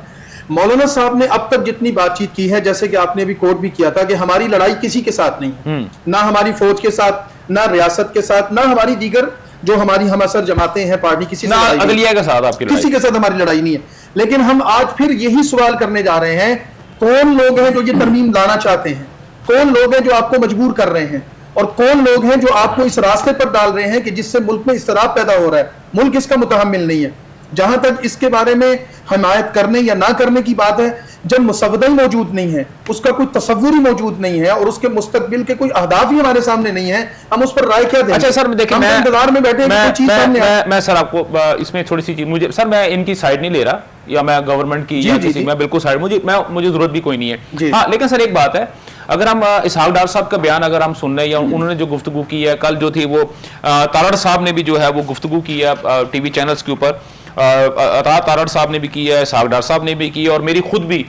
मौलाना साहब ने अब तक जितनी बातचीत की है, जैसे कि आपने भी कोट भी किया था कि हमारी लड़ाई किसी के साथ नहीं है, ना हमारी फौज के साथ, ना रियासत के साथ, ना हमारी दीगर जो हमारी हम असर जमाते हैं पार्टी, किसी ना अदलिया के साथ आपकी किसी के साथ हमारी लड़ाई नहीं है। लेकिन हम आज फिर यही सवाल करने जा रहे हैं, कौन लोग हैं जो ये तरमीम लाना चाहते हैं, कौन लोग हैं जो आपको मजबूर कर रहे हैं, और कौन लोग हैं जो आपको इस रास्ते पर डाल रहे हैं कि जिससे मुल्क में इसराफ पैदा हो रहा है। मुल्क इसका मुतहम्मिल नहीं है। जहां तक इसके बारे में हिमायत करने या ना करने की बात है, जब मुसवदा ही मौजूद नहीं है, उसका कोई तसव्वुर ही मौजूद नहीं है और उसके मुस्तकबिल के कोई अहदाफ ही हमारे सामने नहीं है, हम उस पर राय क्या दें? अच्छा सर, देखिए हम मैं इंतजार में बैठे हैं कि कोई चीज सामने आए। मैं सर आपको इसमें थोड़ी सी चीज, मुझे सर मैं इनकी साइड नहीं ले रहा, या मैं गवर्नमेंट की या किसी, मैं बिल्कुल साइड, मुझे जरूरत भी कोई नहीं है। हाँ, लेकिन सर एक बात है, अगर हम इसहाक डार साहब का बयान अगर हम सुन रहे हैं, या उन्होंने जो गुफ्तगू की है, कल जो थी वो तारड़ साहब ने भी जो है वो गुफ्तगू की है टीवी चैनल्स के ऊपर, तारड़ साहब ने भी की है, इसहाक डार साहब ने भी की है, और मेरी खुद भी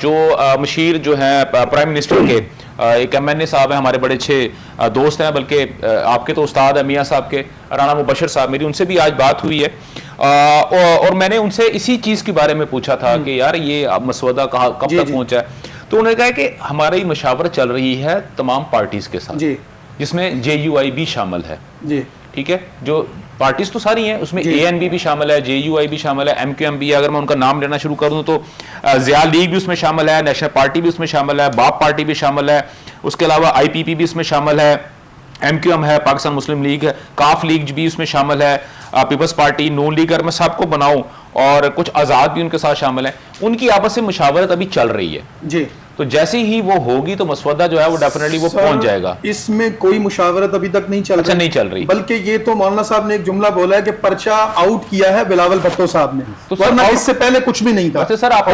जो मशीर जो है प्राइम मिनिस्टर के एक MNA साहब हैं, हमारे बड़े अच्छे दोस्त हैं, बल्कि आपके तो उस्ताद है मियाँ साहब के, राना मुबशर साहब, मेरी उनसे भी आज बात हुई है, और मैंने उनसे इसी चीज़ के बारे में पूछा था कि यार ये मसवदा कब तक पहुंचा है। तो उन्होंने कहा कि हमारी मशावरत चल रही है तमाम पार्टीज के साथ, जिसमें JUI भी शामिल है, ठीक है, जो पार्टीज तो सारी हैं, उसमें ANB भी शामिल है, JUI भी शामिल है, MQM भी है, अगर मैं उनका नाम लेना शुरू कर दूं तो ज़िया लीग भी उसमें शामिल है, नेशनल पार्टी भी उसमें शामिल है, बाप पार्टी भी शामिल है, उसके अलावा IPP भी उसमें शामिल है, MQM है, पाकिस्तान मुस्लिम लीग है, काफ लीग भी उसमें शामिल है, पीपल्स पार्टी, नून लीग, अगर मैं सबको बनाऊं, और कुछ आज़ाद भी उनके साथ शामिल है, उनकी आपस में मुशावरत अभी चल रही है जी। तो जैसे ही वो होगी तो मसवदा जो है वो डेफिनेटली वो पहुंच जाएगा। इसमें कोई मुशावरत अभी तक नहीं चल रही, नहीं चल रही, बल्कि ये तो मौलाना साहब ने एक जुमला बोला है कि पर्चा आउट किया है बिलावल भुट्टो साहब ने, तो वरना इससे पहले कुछ भी नहीं था। सर आप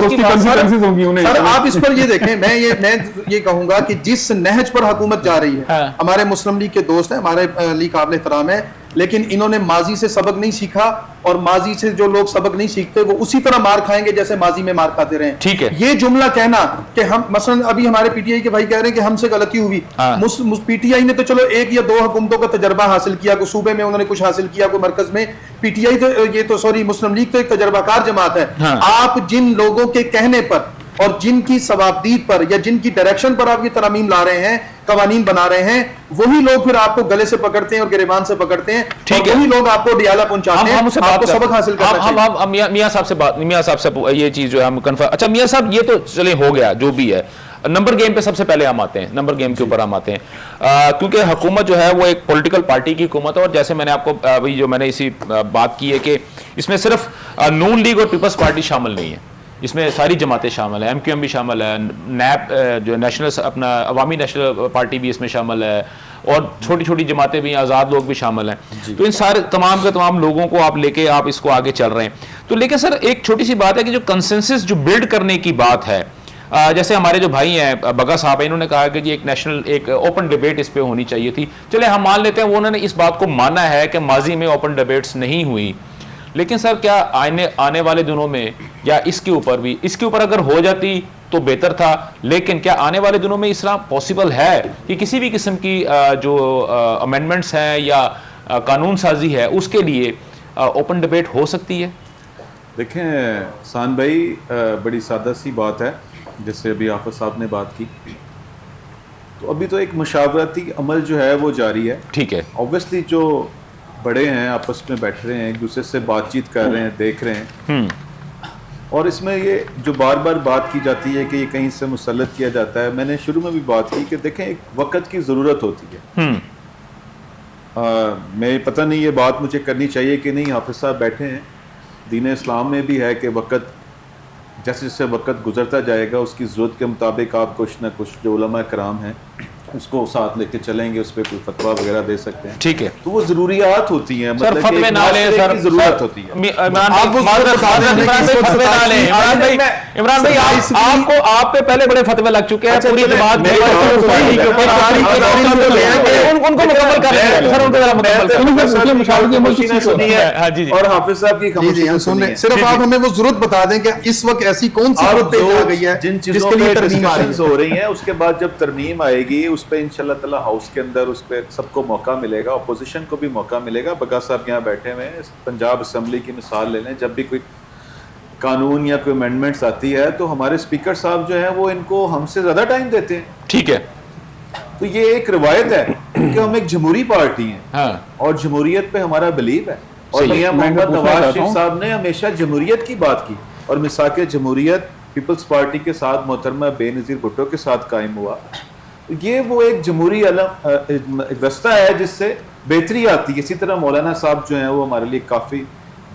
इस पर ये देखें, मैं ये कहूंगा कि जिस नहज पर हुकूमत जा रही है, हमारे मुस्लिम लीग के दोस्त हैं, हमारे लिए काबिल एहतराम है, लेकिन इन्होंने माजी से सबक नहीं सीखा, और माजी से जो लोग सबक नहीं सीखते वो उसी तरह मार खाएंगे जैसे माजी में मार खाते रहे। ठीक है, ये जुमला कहना कि हम मसलन अभी हमारे PTI के भाई कह रहे हैं कि हमसे गलती हुई, PTI ने तो चलो 1 या 2 हुकूमतों का तजर्बा हासिल किया, कोई सूबे में उन्होंने कुछ हासिल किया, कोई मरकज में, PTI तो ये तो सॉरी मुस्लिम लीग तो एक तजर्बाकार जमात है। आप जिन लोगों के कहने पर और जिनकी सवाबदीद पर या जिनकी डायरेक्शन पर आप ये तरमीम ला रहे हैं, कवानीन बना रहे हैं, वही लोग फिर आपको गले से पकड़ते हैं और गिरेबान से पकड़ते हैं, और वही लोग आपको डियाला पहुंचाते हैं, आपको सबक हासिल करना चाहिए। हम मियां साहब से ये चीज जो है हम कंफर्म। अच्छा मियां साहब, ये तो चले हो गया जो भी है, नंबर गेम पे सबसे पहले हम आते हैं, नंबर गेम के ऊपर हम आते हैं, क्योंकि हुकूमत जो है वो एक पॉलिटिकल पार्टी की हुकूमत है, और जैसे मैंने आपको अभी जो मैंने इसी बात की है कि इसमें सिर्फ नून लीग और पीपल्स पार्टी शामिल नहीं है, इसमें सारी जमातें शामिल हैं, MQM भी शामिल है, NAP जो नेशनल अपना अवामी नेशनल पार्टी भी इसमें शामिल है, और छोटी छोटी जमातें भी, आज़ाद लोग भी शामिल हैं। तो इन सारे तमाम के तमाम लोगों को आप लेके आप इसको आगे चल रहे हैं। तो लेकिन सर एक छोटी सी बात है कि जो कंसेंसस जो बिल्ड करने की बात है, जैसे हमारे जो भाई हैं बगा साहब हैं, इन्होंने कहा कि जी एक नेशनल एक ओपन डिबेट इस पे होनी चाहिए थी। चले हम मान लेते हैं वो उन्होंने इस बात को माना है कि माजी में ओपन डिबेट्स नहीं हुई, लेकिन सर क्या आने वाले दिनों में या इसके ऊपर अगर हो जाती तो बेहतर था, लेकिन क्या आने वाले दिनों में इस तरह पॉसिबल है कि किसी भी किस्म की जो अमेंडमेंट्स हैं या कानून साजी है उसके लिए ओपन डिबेट हो सकती है? देखें सान भाई, बड़ी सादा सी बात है, जैसे अभी आफत साहब ने बात की, तो अभी तो एक मुशावरती अमल जो है वो जारी है। ठीक है, ऑब्वियसली जो बड़े हैं आपस में बैठ रहे हैं, एक दूसरे से बातचीत कर रहे हैं, देख रहे हैं, और इसमें ये जो बार बार बात की जाती है कि ये कहीं से मुसल्लत किया जाता है, मैंने शुरू में भी बात की कि देखें एक वक्त की ज़रूरत होती है। मैं पता नहीं ये बात मुझे करनी चाहिए कि नहीं, हाफिज साहब बैठे हैं, दीन इस्लाम में भी है कि वक्त जैसे जैसे वक्त गुजरता जाएगा उसकी ज़रूरत के मुताबिक आप कुछ ना कुछ जो उलमा कराम हैं उसको साथ लेके चलेंगे, उस पर कोई फतवा वगैरह दे सकते हैं। ठीक है, तो वो जरूरियात होती हैं, मतलब फतवे ना ले सर, जरूरत होती है। इमरान भाई आपको आप पे पहले बड़े फतवे लग चुके हैं, पूरी जमात उनको मुकम्मल कर रहे हैं। और हाफिज साहब की सिर्फ आप हमें वो जरूरत बता दें कि इस वक्त ऐसी कौन सी जरूरत आ गई है जिन चीजों पे डिस्कशंस हो रही हैं, उसके बाद जब तरमीम आएगी उस पे इंशाल्लाह ताला हाउस के अंदर उस पे सबको मौका मिलेगा, अपोजिशन को भी मौका मिलेगा। बगा साहब यहाँ बैठे हुए हैं, पंजाब असम्बली की मिसाल ले लें, जब भी कोई कानून या कोई अमेंडमेंट्स आती है तो हमारे स्पीकर साहब जो हैं वो इनको हमसे ज़्यादा टाइम देते हैं। ठीक है, तो ये एक रिवायत है कि हम एक जमहूरी पार्टी हैं। हाँ। और जमहूरियत पे हमारा बिलीव है, और मियां मोहम्मद नवाज शरीफ साहब ने हमेशा जमहूरियत की बात की, और मिसाक जमहूरियत पीपल्स पार्टी के साथ मोहतरमा बेनज़ीर भुट्टो के साथ कायम हुआ। ये वो एक जमहूरी रास्ता है जिससे बेहतरी आती है। इसी तरह मौलाना साहब जो हैं वो हमारे लिए काफ़ी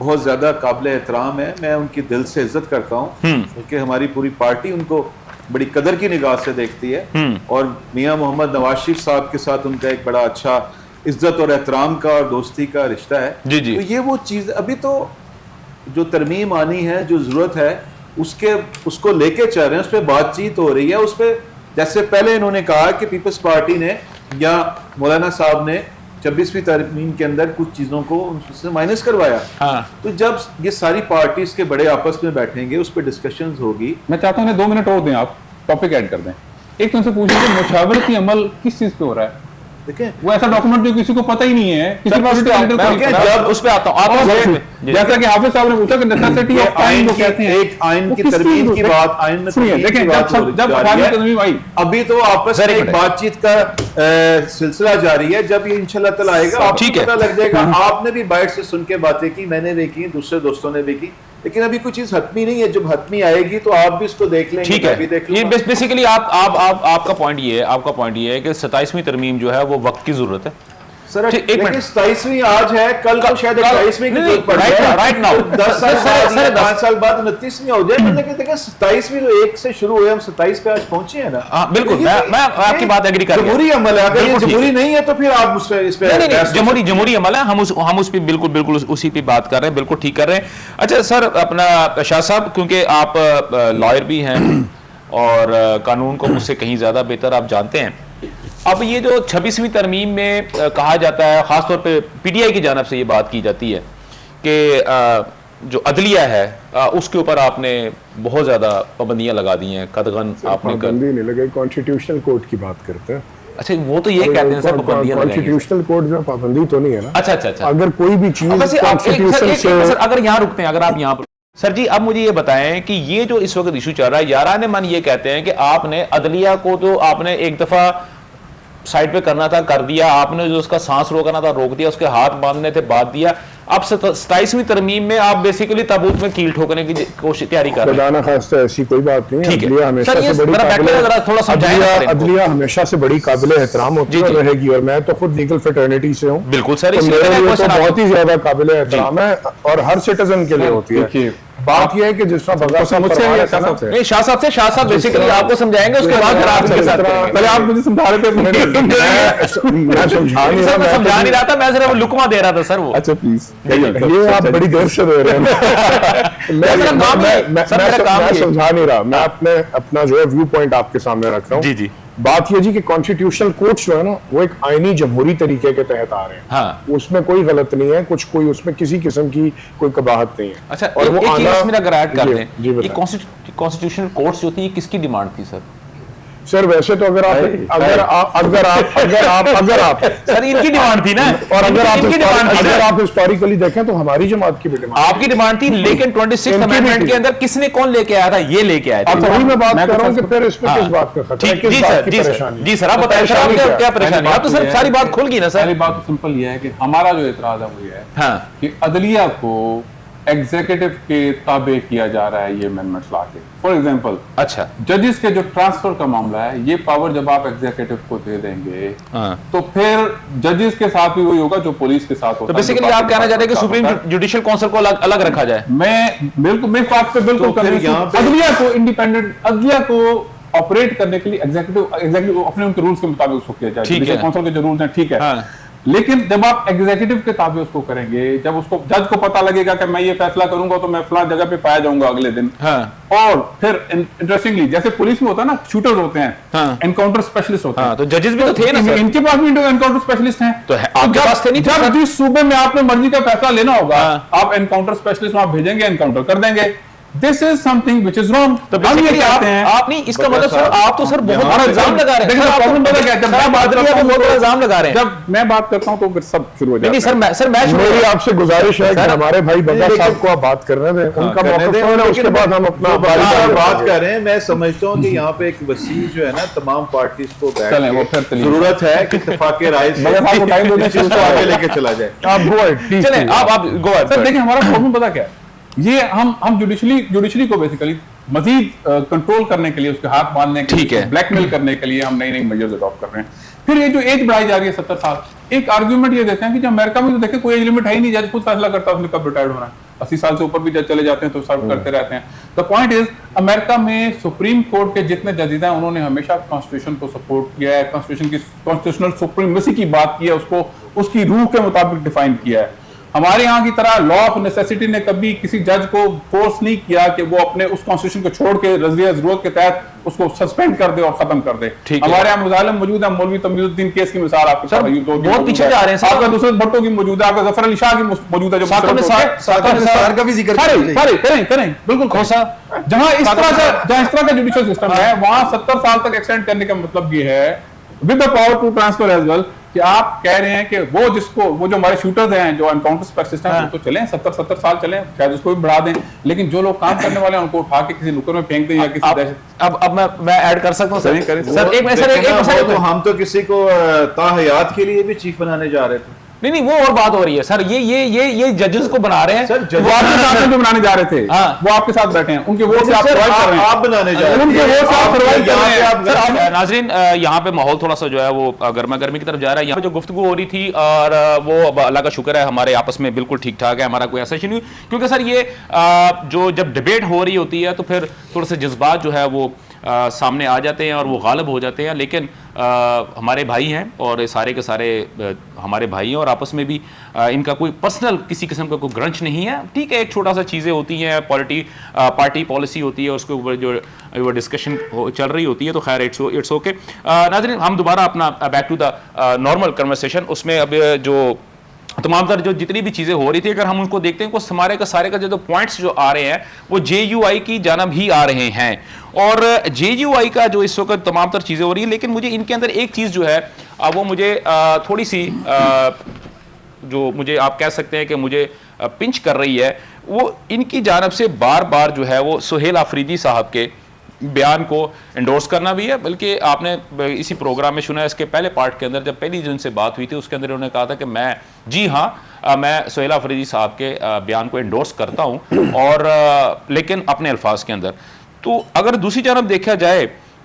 बहुत ज़्यादा काबिल एहतराम है, मैं उनकी दिल से इज्जत करता हूँ, क्योंकि हमारी पूरी पार्टी उनको बड़ी कदर की निगाह से देखती है। और मियाँ मोहम्मद नवाज शरीफ साहब के साथ उनका एक बड़ा अच्छा इज्जत और एहतराम का और दोस्ती का रिश्ता है। जी जी। तो ये वो चीज़ अभी तो जो तरमीम आनी है, जो ज़रूरत है उसको लेके चल रहे हैं, उस पर बातचीत हो रही है। उस पर जैसे पहले इन्होंने कहा कि पीपल्स पार्टी ने या मौलाना साहब ने 26वीं तरमीम के अंदर कुछ चीज़ों को उससे माइनस करवाया। हाँ। तो जब ये सारी पार्टीज के बड़े आपस में बैठेंगे, उस पर डिस्कशंस होगी। मैं चाहता हूँ 2 मिनट और दें, आप टॉपिक ऐड कर दें। एक तो उनसे पूछिए कि मुशावरती अमल किस चीज पे हो रहा है। देखें, वो ऐसा डॉक्यूमेंट जो किसी को पता ही नहीं है, किसी पार्टी के अंदर कोई- जब उस पे आता हूँ, जैसा कि हाफिज साहब ने पूछा कि नेसेसिटी ऑफ टाइम को कहते हैं, एक आइन वो की किस तरमीम चीज़ की को- बात, आइन में सुनिए, तरमीम देखें, की बात हो जब जा रही आइन है। की तरमीम आई, अभी तो आपस में एक बातचीत का सिलसिला जारी है। जब ये इंशाल्लाह ताला आएगा, आपको ठीक है। पता लग जाएगा। आपने भी बाहर से सुन के बातें की, मैंने भी की, दूसरे दोस्तों ने भी की, लेकिन अभी कोई चीज हतमी नहीं है। जब हतमी आएगी तो आप भी इसको देख लेंगे, ठीक मैं भी है। देख ये लूंगा। बेसिकली आपका पॉइंट ये है कि 27वीं तरमीम जो है वो वक्त की जरूरत है। सर ठीक, एक मिनट। 27वीं आज है, कल को शायद 28वीं की जरूरत पड़ right जाए। now, right now। 10 साल सर, बाद सर, या 5 साल बाद 29वीं हो जाए। मैंने कहा 27वीं तो 1 से शुरू हुए, हम 27 पे आज पहुंचे हैं ना। हाँ, बिल्कुल, तो मैं आपकी बात एग्री कर रहा हूं। जमहूरी अमल है, अगर ये बिल्कुल ठीक जमहूरी है। नहीं है तो फिर आप उस पे नहीं, जमहूरी अमल है। हम उस पे बिल्कुल उसी पे बात कर रहे हैं, बिल्कुल ठीक कर रहे हैं। अच्छा सर, अपना शाह साहब, क्योंकि आप लॉयर भी हैं और कानून को मुझसे कहीं ज्यादा बेहतर आप जानते हैं। अब ये जो 26वीं तरमीम में कहा जाता है, खासतौर पे पीटीआई की जानब से ये बात की जाती है कि जो अदलिया है उसके ऊपर आपने बहुत ज्यादा पाबंदियां लगा दी हैं, कदगन आपने कर। पाबंदी नहीं लगाई, कॉन्स्टिट्यूशनल कोड की बात करते हैं। अच्छा, वो तो ये कहते हैं सर पाबंदियां लगाई हैं। कॉन्स्टिट्यूशनल कोड में पाबंदी तो नहीं है ना। अच्छा। अगर कोई भी चीज वैसे आप कॉन्स्टिट्यूशन से सर, अगर यहाँ रुकते हैं, अगर आप यहाँ पर सर जी, अब मुझे ये बताएं कि ये जो इस वक्त इशू चल रहा है, यारान मन ये कहते हैं कि आपने अदलिया को तो आपने एक दफा साइड पे करना था, कर दिया आपने, जो उसका सांस रोकना था रोक दिया, उसके हाथ बांधने थे बांध दिया। अब 27वीं तरमीम में आप बेसिकली ताबूत में कील ठोकने की कोशिश तैयारी कर रहे हैं। खुदा न खास्ता ऐसी कोई बात नहीं है। ठीक है। अदलिया हमेशा सर, ये से बड़ी मेरा काबिल बैकग्राउंड जरा थोड़ा समझाएं ना सर इनको। अदलिया हमेशा से बड़ी काबिल एहतराम होती जी, है और जी। रहेगी। और मैं तो खुद लीगल फ्रेटर्निटी से हूँ। बिल्कुल सर, तो इसलिए मेरे मैंने लिए तो क्वेश्चन बहुत ही ज्यादा काबिल एहतराम है और हर सिटीजन के लिए होती है। देखिए, बात यह है कि जिस तरह बगा साहब मुझसे फरमा या रहे थे शाह ना, साहब से? नहीं, शाह साहब बेसिकली आपको समझाएंगे, उसके बाद फिर आप उनके साथ करेंगे। पहले आप मुझे समझा रहे थे। मैं समझा नहीं सर, मैं रहा, समझा नहीं रहा था, मैं सिर्फ लुकमा दे रहा था सर वो। अच्छा प्लीज, ये आप बड़ी देर से दे रहे हैं। मेरा काम ही है। सर, मेरा काम मैं ही है। समझा नहीं रहा, मैं अपना जो है व्यू पॉइंट आपके सामने रख रहा हूँ। जी। बात ये जी कि कॉन्स्टिट्यूशनल कोर्ट्स जो है ना, वो एक आईनी जमहूरी तरीके के तहत आ रहे हैं। हाँ। उसमें कोई गलत नहीं है, कोई उसमें किसी किस्म की कोई कबाहत नहीं है। अच्छा, और वो एक चीज आना- इसमें अगर ऐड कर जी, दें, जी ये बताएं। कॉन्स्टिट्यूशनल कोर्ट्स जो थी, ये किसकी डिमांड थी सर? सर वैसे तो अगर आप सर इनकी डिमांड थी ना, और इनकी डिमांड थी अगर ना। आप हिस्टोरिकली देखें तो हमारी जमात की भी डिमांड। आपकी डिमांड थी, लेकिन 26th इनकी भी अमेंडमेंट थी। के अंदर किसने कौन लेके आया था? ये लेके आया था। अब वही मैं बात मैं कर रहा हूँ कुछ कि फिर इसमें किस बात का खतरा है, ठीक, किस जी बात सर, की जी सर, परेशानी जी सर, आप बताएं सर, परेशानी आपको क्या परेशानी है? अब तो पहली सर बात सारी तो बात खुल गई ना पहली सर। बात तो सिंपल ये है कि हमारा जो एतराज है वो ये है हाँ, कि अदलिया को एग्जीक्यूटिव के ताबे किया जा रहा है ये अमेंडमेंट्स लाके। फॉर एग्जांपल, अच्छा, जजेस के जो ट्रांसफर का मामला है, ये पावर जब आप एग्जीक्यूटिव को दे देंगे हाँ। तो फिर जजेस के साथ भी वही होगा जो पुलिस के साथ होता तो है। बेसिकली जो आप कहना चाहते हैं कि होता सुप्रीम है। जुडिशियल काउंसिल को अलग रखा जाए? मैं बिल्कुल, मैं इस बात पे बिल्कुल तो फिर convinced यहाँ हूं। पे- अदलिया को इंडिपेंडेंट, अदलिया को ऑपरेट करने के लिए एग्जीक्यूटिव अपने उनके रूल्स के मुताबिक उसको किया जाए। ठीक जुडिशियल है। काउंसिल के जो रूल्स हैं, ठीक है। हाँ। लेकिन जब आप एग्जीक्यूटिव के ताबे उसको करेंगे, जब उसको जज को पता लगेगा कि मैं ये फैसला करूंगा तो मैं फलां जगह पे पाया जाऊंगा अगले दिन। हाँ। और फिर इंटरेस्टिंगली, जैसे पुलिस में होता है ना, शूटर्स होते हैं, हाँ। एनकाउंटर स्पेशलिस्ट होते हाँ, हैं, तो जजेस भी तो थे ना सर। इनके पास भी एनकाउंटर स्पेशलिस्ट हैं। तो है, आपके जब- पास थे नहीं थे जब सर? जिस सूबे में आपने मर्जी का फैसला लेना होगा, हाँ। आप एनकाउंटर स्पेशलिस्ट वहां भेजेंगे, एनकाउंटर कर देंगे। This is something which is wrong. तो बेसिकली आप नहीं, इसका मतलब सर आप तो सर बहुत बड़ा हमारा इल्जाम लगा रहे हैं। देखिए, सर, आप प्रॉब्लम तो- पता क्या है? जब सर, मैं बात अदलिया करता पे हूं बहुत बड़ा तो- इल्जाम लगा रहे हैं। जब मैं बात करता हूं तो फिर सब शुरू हो जाता है। नहीं सर, मैं मेरी आपसे गुजारिश है कि हमारे भाई बगा साहब को आप बात करने दें, उनका करने मौका दें, है, लेकिन उसके बाद हम अपना बात कर रहे हैं। मैं समझता हूँ कि यहाँ पे एक वसील जो है ना, तमाम पार्टीज को बैठ चलें, वो फिर के चलिए। जरूरत है कि इत्तेफाक राय से मगर साहब को टाइम देने इस चीज़ को आगे लेके चला जाए। आप गो अहेड, प्लीज। चलें, आप गो अहेड। सर देखिए, हमारा प्रॉब्लम पता क्या है? ये हम जुडिशरी को बेसिकली मजीद कंट्रोल करने के लिए, उसके हाथ बांधने के ठीक लिए, है। ब्लैकमेल करने के लिए हम नई मेजर्स अडॉप्ट कर रहे हैं। फिर ये जो एज बढ़ाई जा रही है 70 साल, एक आर्गुमेंट ये देते हैं कि जो अमेरिका में तो देखे कोई एज लिमिट है ही नहीं, जज खुद फैसला करता है उसने कब रिटायर्ड होना है। 80 साल से ऊपर भी जज चले जाते हैं तो सर्व करते रहते हैं। द पॉइंट इज, अमेरिका में सुप्रीम कोर्ट के जितने जजेस हैं उन्होंने हमेशा कॉन्स्टिट्यूशन को सपोर्ट किया है, कॉन्स्टिट्यूशन की कॉन्स्टिट्यूशनल सुप्रीमेसी की बात की है, उसको उसकी रूह के मुताबिक डिफाइन किया है। हमारे यहाँ की तरह लॉ ऑफ नेसेसिटी ने कभी किसी जज को फोर्स नहीं किया कि वो अपने उस कॉन्स्टिट्यूशन को छोड़ के रज़िया जरूरत के तहत उसको सस्पेंड कर दे और खत्म कर दे। हमारे यहाँ मुजालिम मौजूद है, मौलवी तमीजुद्दीन केस की मिसाल आपके साथ बहुत पीछे जा रहे हैं आपका नुसरत भुट्टो की मौजूद है, आपका जफर अली शाह की मौजूद है, जो सार का भी जिक्र करें बिल्कुल खोसा। जहां इस तरह का जुडिशियल सिस्टम है वहां 70 साल तक एक्सटेंड करने का मतलब ये है with the power to transfer as well, कि आप कह रहे हैं कि वो जो हमारे शूटर्स हैं जो एनकाउंटर स्पेशलिस्ट हैं वो तो चलें 70 साल चलें, शायद उसको भी बढ़ा दें, लेकिन जो लोग काम करने वाले हैं उनको उठा के किसी नुक्कड़ में फेंक दें या किसी अब मैं ऐड कर सकता हूं सर? सर एक हम तो किसी को ताहयात के लिए भी चीफ बनाने जा रहे थे। नहीं वो और बात हो रही है सर, ये जजेस को बना रहे हैं सर, वो आपके साथ में जो बनाने जा रहे थे वो आपके साथ बैठे हैं, उनके वोट से आप सर्वाइव कर रहे हैं, आप बनाने जा रहे हैं, उनके वोट से आप सर्वाइव कर रहे हैं। नाजरीन, यहाँ पे माहौल थोड़ा सा जो है वो गर्मा गर्मी की तरफ जा रहा है। यहाँ पे जो गुफ्तगू हो रही थी और वो अब अल्लाह का शुक्र है हमारे आपस में बिल्कुल ठीक ठाक है, हमारा कोई ऐसा नहीं, क्योंकि सर ये जो जब डिबेट हो रही होती है तो फिर थोड़े से जज्बात जो है वो सामने आ जाते हैं और वो गालिब हो जाते हैं, लेकिन हमारे भाई हैं और सारे के सारे हमारे भाई हैं और आपस में भी इनका कोई पर्सनल किसी किस्म का कोई ग्रंच नहीं है। ठीक है, एक छोटा सा चीज़ें होती हैं, पार्टी पॉलिसी होती है, उसके ऊपर जो डिस्कशन चल रही होती है, तो खैर इट्स ओके। नाज़रीन, हम दोबारा अपना back to the normal conversation, उसमें अब जो तमाम तर जो जितनी भी चीज़ें हो रही थी अगर हम उनको देखते हैं, हमारे का सारे का जो पॉइंट्स जो आ रहे हैं वो JUI की जानब ही आ रहे हैं और JUI का जो इस वक्त तमाम तर चीज़ें हो रही है, लेकिन मुझे इनके अंदर एक चीज़ जो है वो मुझे थोड़ी सी जो मुझे आप कह सकते हैं कि मुझे पिंच कर रही है, वो इनकी जानब से बार बार जो है वो सुहेल आफरीदी साहब के बयान को एंडोर्स करना भी है। बल्कि आपने इसी प्रोग्राम में सुना है, इसके पहले पार्ट के अंदर जब पहली दिन से बात हुई थी उसके अंदर उन्होंने कहा था कि मैं सुहेल आफरीदी साहब के बयान को एंडोर्स करता हूं और लेकिन अपने अल्फाज के अंदर। तो अगर दूसरी जानब देखा जाए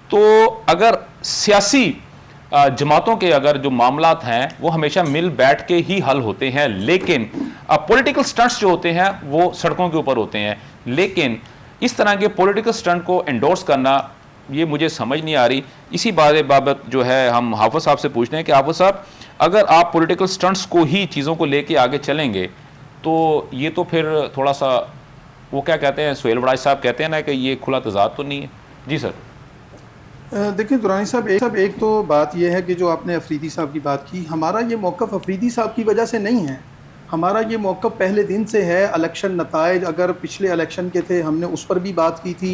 तो अगर सियासी जमातों के अगर जो मामलात हैं वो हमेशा मिल बैठ के ही हल होते हैं, लेकिन पॉलिटिकल स्टंट्स जो होते हैं वो सड़कों के ऊपर होते हैं। लेकिन इस तरह के पॉलिटिकल स्टंट को एंडोर्स करना ये मुझे समझ नहीं आ रही। इसी बाबत जो है हम हाफिज साहब से पूछते हैं कि हाफिज साहब, अगर आप पॉलिटिकल स्टंट्स को ही चीज़ों को लेके आगे चलेंगे तो ये तो फिर थोड़ा सा वो क्या कहते हैं, सुहेल वड़ाई साहब कहते हैं ना कि ये खुला तजाद तो नहीं है। जी सर। देखिए दुरानी साहब, एक तो बात यह है कि जो आपने अफरीदी साहब की बात की, हमारा ये मौक़िफ़ अफरीदी साहब की वजह से नहीं है, हमारा ये मौक़िफ़ पहले दिन से है। इलेक्शन नताइज अगर पिछले इलेक्शन के थे हमने उस पर भी बात की थी,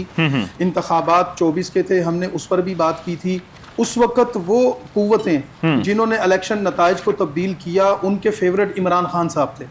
इंतखाबात 24 के थे हमने उस पर भी बात की थी। उस वक़्त वो कुव्वतें जिन्होंने इलेक्शन नताइज को तब्दील किया उनके फेवरेट इमरान खान साहब थे,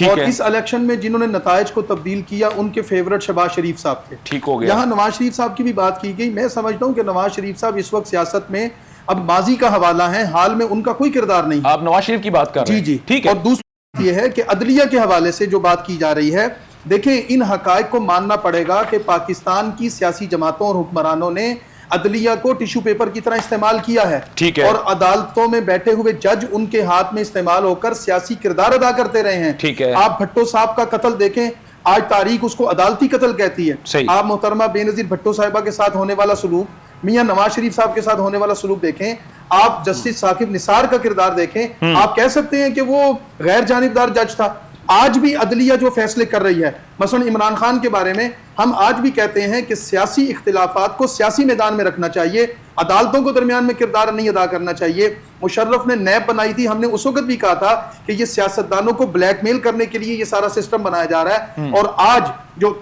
और इस इलेक्शन में जिन्होंने नताइज को तब्दील किया उनके फेवरेट शहबाज शरीफ साहब थे। ठीक हो गया। यहाँ नवाज शरीफ साहब की भी बात की गई। मैं समझता हूँ कि नवाज शरीफ साहब इस वक्त सियासत में अब माजी का हवाला है, हाल में उनका कोई किरदार नहीं। आप नवाज शरीफ की बात कर रहे हैं? जी ठीक है। और दूसरी बात यह है कि अदलिया के हवाले से जो बात की जा रही है, देखें इन हकायक को मानना पड़ेगा कि पाकिस्तान की सियासी जमातों और हुक्मरानों ने अदलिया को टिश्यू पेपर की तरह इस्तेमाल किया है। ठीक है। और अदालतों में बैठे हुए जज उनके हाथ में इस्तेमाल होकर सियासी किरदार अदा करते रहे हैं। ठीक है। आप भट्टो साहब का कत्ल देखें, आज तारीख उसको अदालती कत्ल कहती है। सही। आप मोहतरमा बेनजीर भट्टो साहिबा के साथ होने वाला सलूक, मियां नवाज शरीफ साहब के साथ होने वाला सलूक देखें, आप जस्टिस साकिब निसार का किरदार देखें, आप कह सकते हैं कि वो गैर जानिबदार जज था। आज भी अदलिया जो फैसले कर रही है, मसलन इमरान खान के बारे में हम आज भी कहते हैं कि सियासी इख्तिलाफात को सियासी मैदान में रखना चाहिए, अदालतों को दरमियान में किरदार नहीं अदा करना चाहिए। मुशर्रफ ने नैब बनाई थी, हमने उस वक्त भी कहा था कि ये सियासतदानों को ब्लैकमेल करने के लिए ये सारा सिस्टम बनाया जा रहा है। और आज जो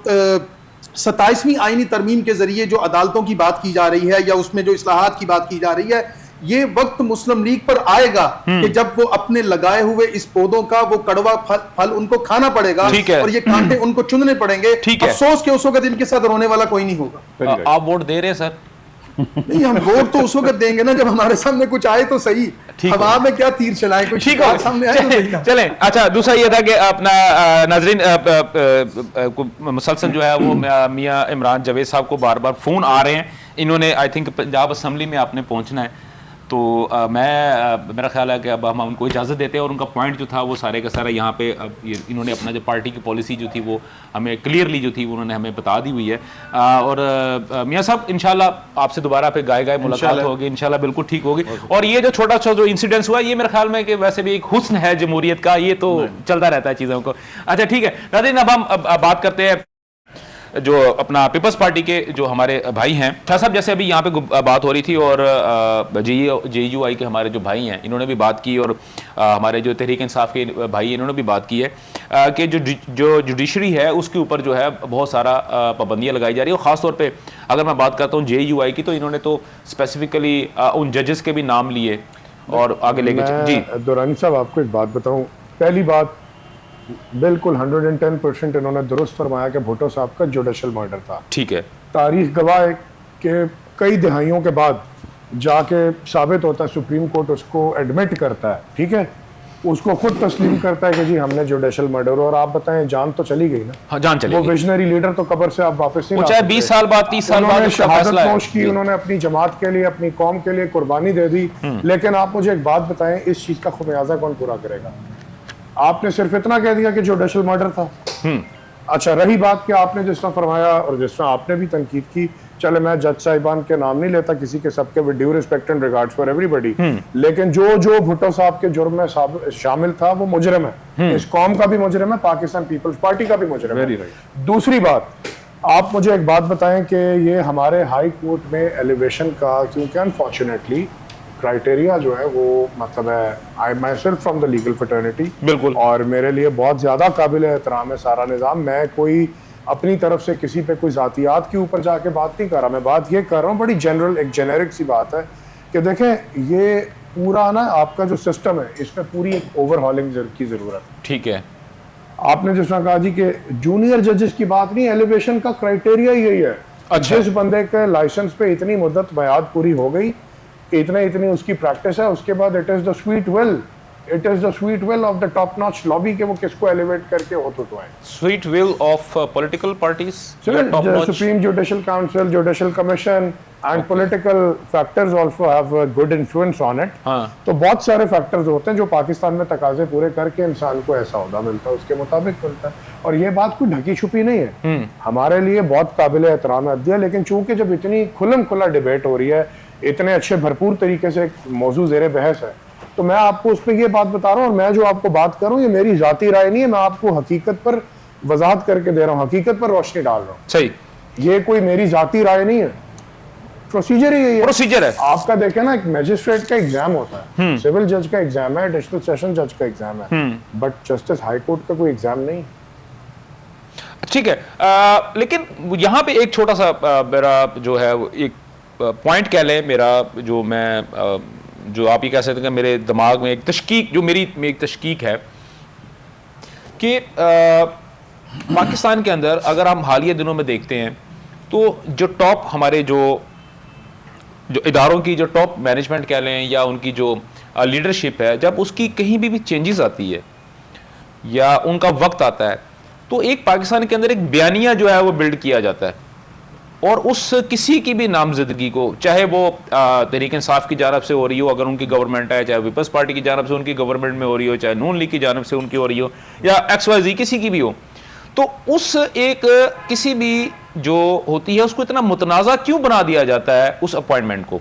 27वीं आईनी तरमीम के जरिए जो अदालतों की बात की जा रही है या उसमें जो इस्लाहात की बात की जा रही है, ये वक्त मुस्लिम लीग पर आएगा कि जब वो अपने लगाए हुए इस पौधों का वो कड़वा फल उनको खाना पड़ेगा और ये कांटे उनको चुनने पड़ेंगे। अफसोस के उस वक्त इनके साथ रोने वाला कोई नहीं होगा। आप वोट दे रहे हैं सर? नहीं, हम वोट तो उस वक्त देंगे ना जब हमारे सामने कुछ आए तो सही। हवा में क्या तीर चलाएं, कुछ ठीक है सामने आए। चलें। अच्छा, दूसरा ये था कि अपना नाजरीन मुसलसल जो है वो मियां इमरान जावेद साहब को बार बार फोन आ रहे हैं। इन्होंने आई थिंक पंजाब असम्बली में आपने पहुंचना है, तो मेरा ख्याल है कि अब हम उनको इजाज़त देते हैं और उनका पॉइंट जो था वो सारे का सारा यहाँ पे अब इन्होंने अपना जो पार्टी की पॉलिसी जो थी वो हमें क्लियरली जो थी वो उन्होंने हमें बता दी हुई है। और मियाँ साहब इंशाल्लाह आपसे दोबारा फिर गाय मुलाकात होगी इंशाल्लाह, बिल्कुल ठीक होगी। और ये जो छोटा सा जो इंसिडेंस हुआ ये मेरे ख्याल में कि वैसे भी एक हुस्न है जमहूरियत का, ये तो चलता रहता है चीज़ों को। अच्छा ठीक है नाज़रीन, अब हम बात करते हैं जो अपना पीपल्स पार्टी के जो हमारे भाई हैं। शाह साहब जैसे अभी यहाँ पे बात हो रही थी और JUI के हमारे जो भाई हैं इन्होंने भी बात की और हमारे जो तहरीक इंसाफ के भाई हैं इन्होंने भी बात की है कि जो जुडिशरी है उसके ऊपर जो है बहुत सारा पाबंदियाँ लगाई जा रही है। और ख़ास तौर पे अगर मैं बात करता हूँ JUI की, तो इन्होंने तो स्पेसिफिकली उन जजेस के भी नाम लिए और आगे लेके जी। दुरानी साहब आपको एक बात बताऊँ, पहली बात बिल्कुल 110% इन्होंने दुरुस्त फरमाया कि भुट्टो साहब का जुडिशल मर्डर था। ठीक है, तारीख गवाह है कि कई दिहाइयों के बाद जाके साबित होता है, सुप्रीम कोर्ट उसको एडमिट करता है, ठीक है, उसको खुद तस्लीम करता है कि जी हमने जुडिशल मर्डर। और आप बताएं जान तो चली गई ना, हाँ जान चली वो गई। विजनरी लीडर तो कब्र से आप वापस नहीं ला चाहे सकते। 20 साल बाद 30 साल बाद उन्होंने उसका शहादत फैसला है। नोश की, उन्होंने अपनी जमात के लिए अपनी कौम के लिए कुर्बानी दे दी। लेकिन आप मुझे एक बात बताएं, इस चीज का खुमियाजा कौन पूरा करेगा? आपने सिर्फ इतना कह दिया कि जुडिशल मर्डर था। अच्छा, रही बात कि आपने जिस तरह फरमाया और जिस तरह आपने भी तनकीद की, चले मैं जज साहिबान के नाम नहीं लेता, किसी के सबके with due respect and regards for everybody, लेकिन जो भुट्टो साहब के जुर्म में शामिल था वो मुजरिम है, इस कौम का भी मुजरिम है, पाकिस्तान पीपल्स पार्टी का भी मुजरिम है। दूसरी बात, आप मुझे एक बात बताएं कि ये हमारे हाई कोर्ट में एलिवेशन का, क्योंकि अनफॉर्चुनेटली क्राइटेरिया जो है वो मतलब है, I myself from the legal fraternity, बिल्कुल, और मेरे लिए बहुत ज़्यादा काबिल एहतराम है सारा निज़ाम। मैं कोई अपनी तरफ से किसी पे कोई ज़ातियात के ऊपर जाके बात नहीं कर रहा, मैं बात ये कर रहा हूँ बड़ी जनरल, एक जेनेरिक सी बात है कि देखें ये पूरा ना आपका जो सिस्टम है इसमें पूरी एक ओवरहॉलिंग की ज़रूरत है। ठीक है, आपने जिस तरह कहा जी कि जूनियर जजेस की बात नहीं, एलिवेशन का क्राइटेरिया यही है। अच्छा। जिस बंदे के लाइसेंस पे इतनी मुद्दत बयाद पूरी हो गई, इतनी उसकी प्रैक्टिस है, उसके बाद it is the sweet will of the top notch lobby के वो किसको एलिवेट करके हो तो आए। Sweet will of political parties, supreme judicial council, judicial commission and political factors also have good influence on it. तो बहुत सारे फैक्टर्स होते हैं जो पाकिस्तान में तकाजे पूरे करके इंसान को ऐसा ओहदा मिलता है, उसके मुताबिक मिलता है। और ये बात कोई ढकी छुपी नहीं है, हमारे लिए बहुत काबिल एहतराम है। लेकिन चूंकि जब इतनी खुलम खुला डिबेट हो रही है, इतने अच्छे भरपूर तरीके से मौजू ज़ेरे बहस है, तो मैं आपको उस पर ये बात बता रहा हूँ। और मैं जो आपको बात कर रहा हूँ ये मेरी जाती राय नहीं है, मैं आपको हकीकत पर वजाहत करके दे रहा हूँ, हकीकत पर रोशनी डाल रहा हूँ। सही, ये कोई मेरी जाती राय नहीं है, प्रोसीजर ही यही है। प्रोसीजर है। आपका देखें ना, एक मैजिस्ट्रेट का एग्जाम होता है, सिविल जज का एग्जाम है, एडिशनल सेशन जज का एग्जाम है, बट जस्टिस हाई कोर्ट का कोई एग्जाम नहीं। ठीक है, लेकिन यहाँ पे एक छोटा सा मेरा जो है एक पॉइंट कह लें, मेरा जो मैं जो आप ये कह सकते हैं कि मेरे दिमाग में एक तशकीक, जो मेरी एक तशकीक है कि पाकिस्तान के अंदर अगर हम हालिया दिनों में देखते हैं तो जो टॉप हमारे जो इदारों की जो टॉप मैनेजमेंट कह लें या उनकी जो लीडरशिप है, जब उसकी कहीं भी चेंजेस आती है या उनका वक्त आता है तो एक पाकिस्तान के अंदर एक बयानिया जो है वो बिल्ड किया जाता है और उस किसी की भी नामजदगी को, चाहे वो तहरीक इंसाफ की जानब से हो रही हो अगर उनकी गवर्नमेंट है, चाहे पीपल्स पार्टी की जानब से उनकी गवर्नमेंट में हो रही हो, चाहे नून लीग की जानब से उनकी हो रही हो या XYZ किसी की भी हो, तो उस एक किसी भी जो होती है उसको इतना मुतनाज़ा क्यों बना दिया जाता है उस अपॉइंटमेंट को?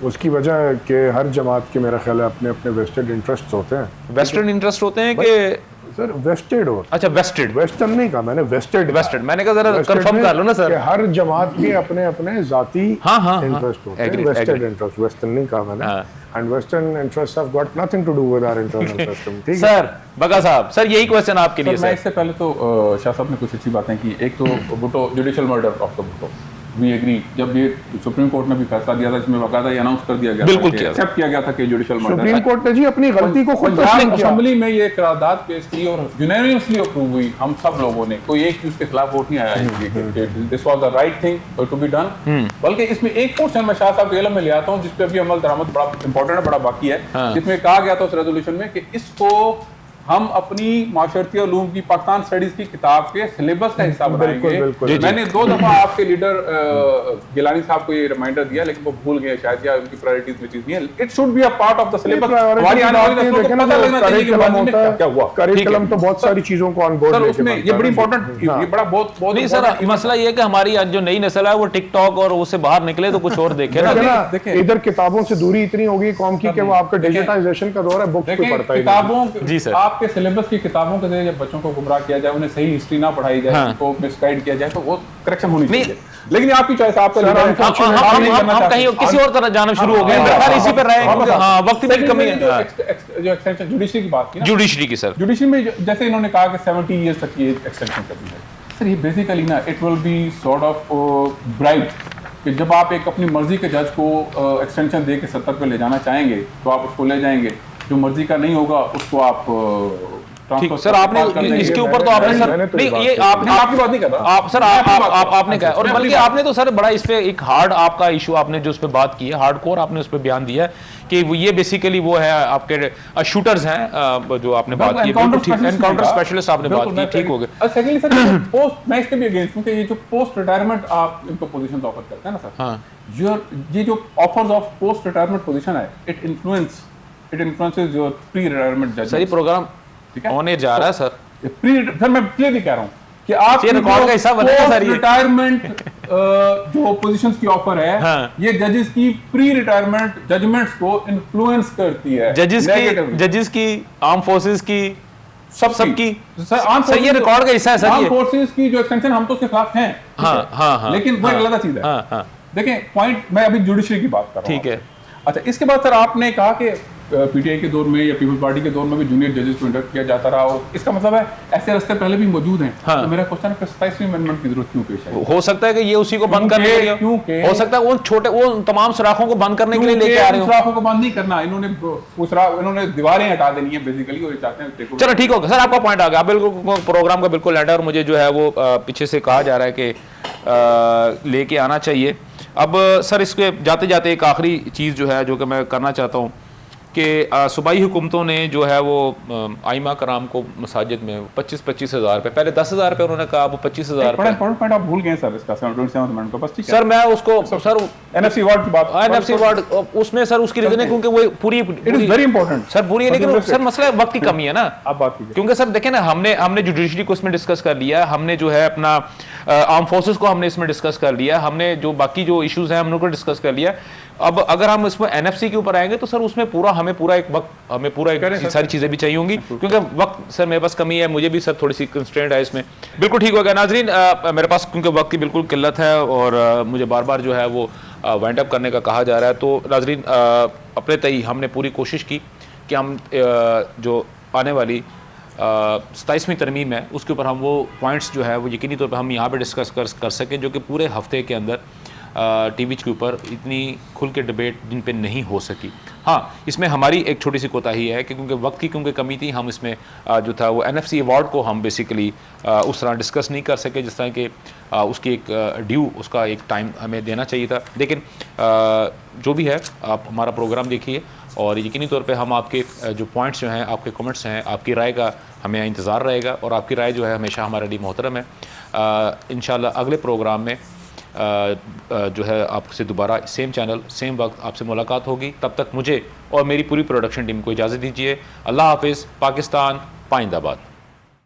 उसकी वजह है कि हर जमात के मेरा ख्याल है अपने अपने वेस्टेड इंटरेस्ट होते हैं। वेस्टर्न इंटरेस्ट होते हैं कि सर वेस्टेड हो? अच्छा, वेस्टेड, वेस्टर्न नहीं कहा मैंने, वेस्टेड मैंने कहा जरा कंफर्म कर लो ना सर। हर जमात के अपने अपने जाती इंटरेस्ट होते हैं, वेस्टेड इंटरेस्ट, वेस्टर्न नहीं कहा मैंने। And western interest have got nothing to do with our internal system. ठीक है सर, बगा साहब, सर यही क्वेश्चन आपके लिए। मैं इससे पहले तो शाह साहब ने कुछ अच्छी बातें की। एक तो Bhutto, judicial murder of the Bhutto, we agree. जब ये सुप्रीम कोर्ट ने भी फैसला दिया था इसमें बाकायदा अनाउंस कर दिया गया, बिल्कुल एक्सेप्ट किया गया था कि जुडिशल मर्डर। सुप्रीम कोर्ट ने जी अपनी गलती को खुद तस्लीम किया। असेंबली में ये करारदाद पेश की और यूनानिमसली अप्रूव हुई, हम सब लोगों ने, कोई एक उसके खिलाफ वोट नहीं आया, this was the right thing to be done. बल्कि इसमें एक पोर्शन में शाह साहब के इल्म में ले आता हूं जिस पे अभी अमल दरामद बड़ा इंपॉर्टेंट है, बड़ा बाकी है, जिसमें कहा गया था उस रेजोल्यूशन में कि इसको हम अपनी माशरती उलूम की पाकिस्तान स्टडीज की किताब के सिलेबस का हिस्सा बिल्कुल, बनाएंगे। मैंने 2 दफा आपके लीडर गिलानी साहब को ये रिमाइंडर दिया, लेकिन वो भूल गए शायद, या उनकी प्रायोरिटीज में चीज नहीं है। It should be a part of the syllabus. हमारी आने वाली नस्लों को पता लगना चाहिए कि माजी में क्या हुआ। करिकुलम तो बहुत सारी चीजों को ऑन बोर्ड सर लेके उसमें ये बड़ी इंपॉर्टेंट, ये बड़ा बहुत नहीं सर, मसला ये है कि हमारी आज जो नई नस्ल है वो टिकटॉक और उससे बाहर निकले तो कुछ और देखे ना। देखिए, इधर किताबों से दूरी इतनी होगी कौम की कि वो आपका डिजिटाइजेशन का दौर है, बुक्स कोई पढ़ता ही नहीं। किताबों जी सर। आपके सिलेबस की किताबों के जरिए जब बच्चों को गुमराह किया जाए, उन्हें सही हिस्ट्री ना पढ़ाई जाए, उनको मिसगाइड किया जाए, तो वो करेक्शन होनी चाहिए। लेकिन आपकी चॉइस, आपका हम कहीं किसी और तरह जाना शुरू हो गए, इसी पर रहे। हाँ, वक्त की कमी है। जो एक्सटेंशन जुडिशरी की बात की ना, जुडिशरी की सर, जुडिशरी में जैसे इन्होंने कहा कि 70 इयर्स तक ये एक्सटेंशन करनी है सर, ये बेसिकली ना it will be sort of bribe कि जब आप एक अपनी मर्जी के जज को एक्सटेंशन दे के 70 पे ले जाना चाहेंगे तो आप उसको ले जाएंगे, जो मर्जी का नहीं होगा उसको आप ठीक सर। आपने इसके ऊपर तो आपने सर नहीं, ये आपकी बात नहीं कर रहा आप सर, आपने कहा, और बल्कि आपने तो सर बड़ा इस पे एक हार्ड आपका इशू आपने जो उस पे बात की है, हार्डकोर आपने उस पे बयान दिया है कि वो ये बेसिकली वो है आपके शूटर्स हैं जो आपने बात की, एनकाउंटर स्पेशलिस्ट आपने बात की, ठीक हो गया। सेकेंडली सर, पोस्ट मैं इसके भी अगेंस्ट हूं कि ये जो पोस्ट रिटायरमेंट आप इनको पोजीशंस ऑफर करते हैं ना सर, हाँ, ये जो offers of post retirement position है, it influences your pre retirement judgement. सही प्रोग्राम होने जा रहा है सर, सर मैं क्लियरली कह रहा हूं कि आप ये रिकॉर्ड का हिस्सा बनेगा सर। ये रिटायरमेंट जो पोजीशंस की ऑफर है, हाँ, ये जजेस की प्री रिटायरमेंट जजमेंट्स को इन्फ्लुएंस करती है। जजेस की आर्म फोर्सेस की सबकी सर, ये रिकॉर्ड का हिस्सा है सर। आर्म फोर्सेस की जो एक्सटेंशन, हम तो उसके खिलाफ हैं, हाँ, लेकिन वो एक अलग चीज है। देखें पॉइंट, मैं अभी जुडिशरी की बात कर रहा हूं, ठीक है। अच्छा, इसके बाद सर आपने कहा कि पीटीआई के दौर में या पीपल्स पार्टी के दौर में भी जूनियर जजेस को इंडक्ट किया जाता रहा, और इसका मतलब है ऐसे रास्ते पहले भी मौजूद हैं। हाँ। तो मेरा क्वेश्चन है कि 27वीं अमेंडमेंट की जरूरत क्यों पेश है? हो सकता है कि ये उसी को बंद करने के लिए, हो सकता है वो छोटे वो तमाम सुराखों को बंद करने के लिए लेके आ रहे हो। सुराखों को बंद नहीं करना, इन्होंने दीवारें हटा देनी है बेसिकली, और चाहते हैं। चलो ठीक होगा सर, आपका पॉइंट आ गया बिल्कुल, प्रोग्राम का बिल्कुल एंड, और मुझे जो है वो पीछे से कहा जा रहा है कि लेके आना चाहिए। अब सर इसके जाते जाते एक आखिरी चीज़ जो है जो कि मैं करना चाहता हूँ कि सूबाई हुकूमतों ने जो है वो आइमा कराम को मसाजिद में 25-25 हज़ार रुपये, पहले 10,000 रुपये उन्होंने कहा, वो 25,000 रुपये। आप भूल गए सर इसका 77 अमेंडमेंट को, बस ठीक है सर। मैं उसको सर एनएफसी वार्ड की बात, एनएफसी वार्ड उसमें सर उसकी रीजन है क्योंकि वो पूरी it is very important sir, पूरी है, लेकिन सर मसला वक्त की कमी है ना, आप बात कीजिए। क्योंकि सर देखें ना, हमने जुडिशरी को इसमें डिस्कस कर लिया, हमने जो है अपना आर्म फोर्सेस को हमने इसमें डिस्कस कर लिया, हमने जो बाकी जो इश्यूज हैं हम लोग को डिस्कस कर लिया। अब अगर हम इसमें एनएफसी के ऊपर आएंगे तो सर उसमें पूरा हमें पूरा एक सारी चीज़ें भी चाहिए होंगी, क्योंकि वक्त सर मेरे पास कमी है, मुझे भी सर थोड़ी सी कंस्ट्रेंट है इसमें। बिल्कुल ठीक हो गया नाजरीन, मेरे पास क्योंकि वक्त की बिल्कुल किल्लत है और मुझे बार बार जो है वो वाइंड अप करने का कहा जा रहा है, तो नाजरीन अपने तय हमने पूरी कोशिश की कि हम जो आने वाली 27वीं तरमीम है उसके ऊपर हम वो पॉइंट्स जो है वो यकीनी तौर पर हम यहाँ पे डिस्कस कर सकें, जो कि पूरे हफ्ते के अंदर टीवी के ऊपर इतनी खुल के डिबेट जिन पे नहीं हो सकी। हाँ, इसमें हमारी एक छोटी सी कोताही है कि क्योंकि वक्त की क्योंकि कमी थी, हम इसमें जो था वो एनएफसी अवार्ड को हम बेसिकली उस तरह डिस्कस नहीं कर सके जिस तरह के उसकी एक ड्यू, उसका एक टाइम हमें देना चाहिए था। लेकिन जो भी है, आप हमारा प्रोग्राम देखिए और यकीनी तौर पे हम आपके जो पॉइंट्स जो हैं, आपके कमेंट्स हैं, आपकी राय का हमें इंतज़ार रहेगा, और आपकी राय जो है हमेशा हमारे लिए मोहतरम है। इंशाल्लाह अगले प्रोग्राम में जो है आपसे दोबारा सेम चैनल सेम वक्त आपसे मुलाकात होगी। तब तक मुझे और मेरी पूरी प्रोडक्शन टीम को इजाज़त दीजिए। अल्लाह हाफिज़। पाकिस्तान पाइंदाबाद।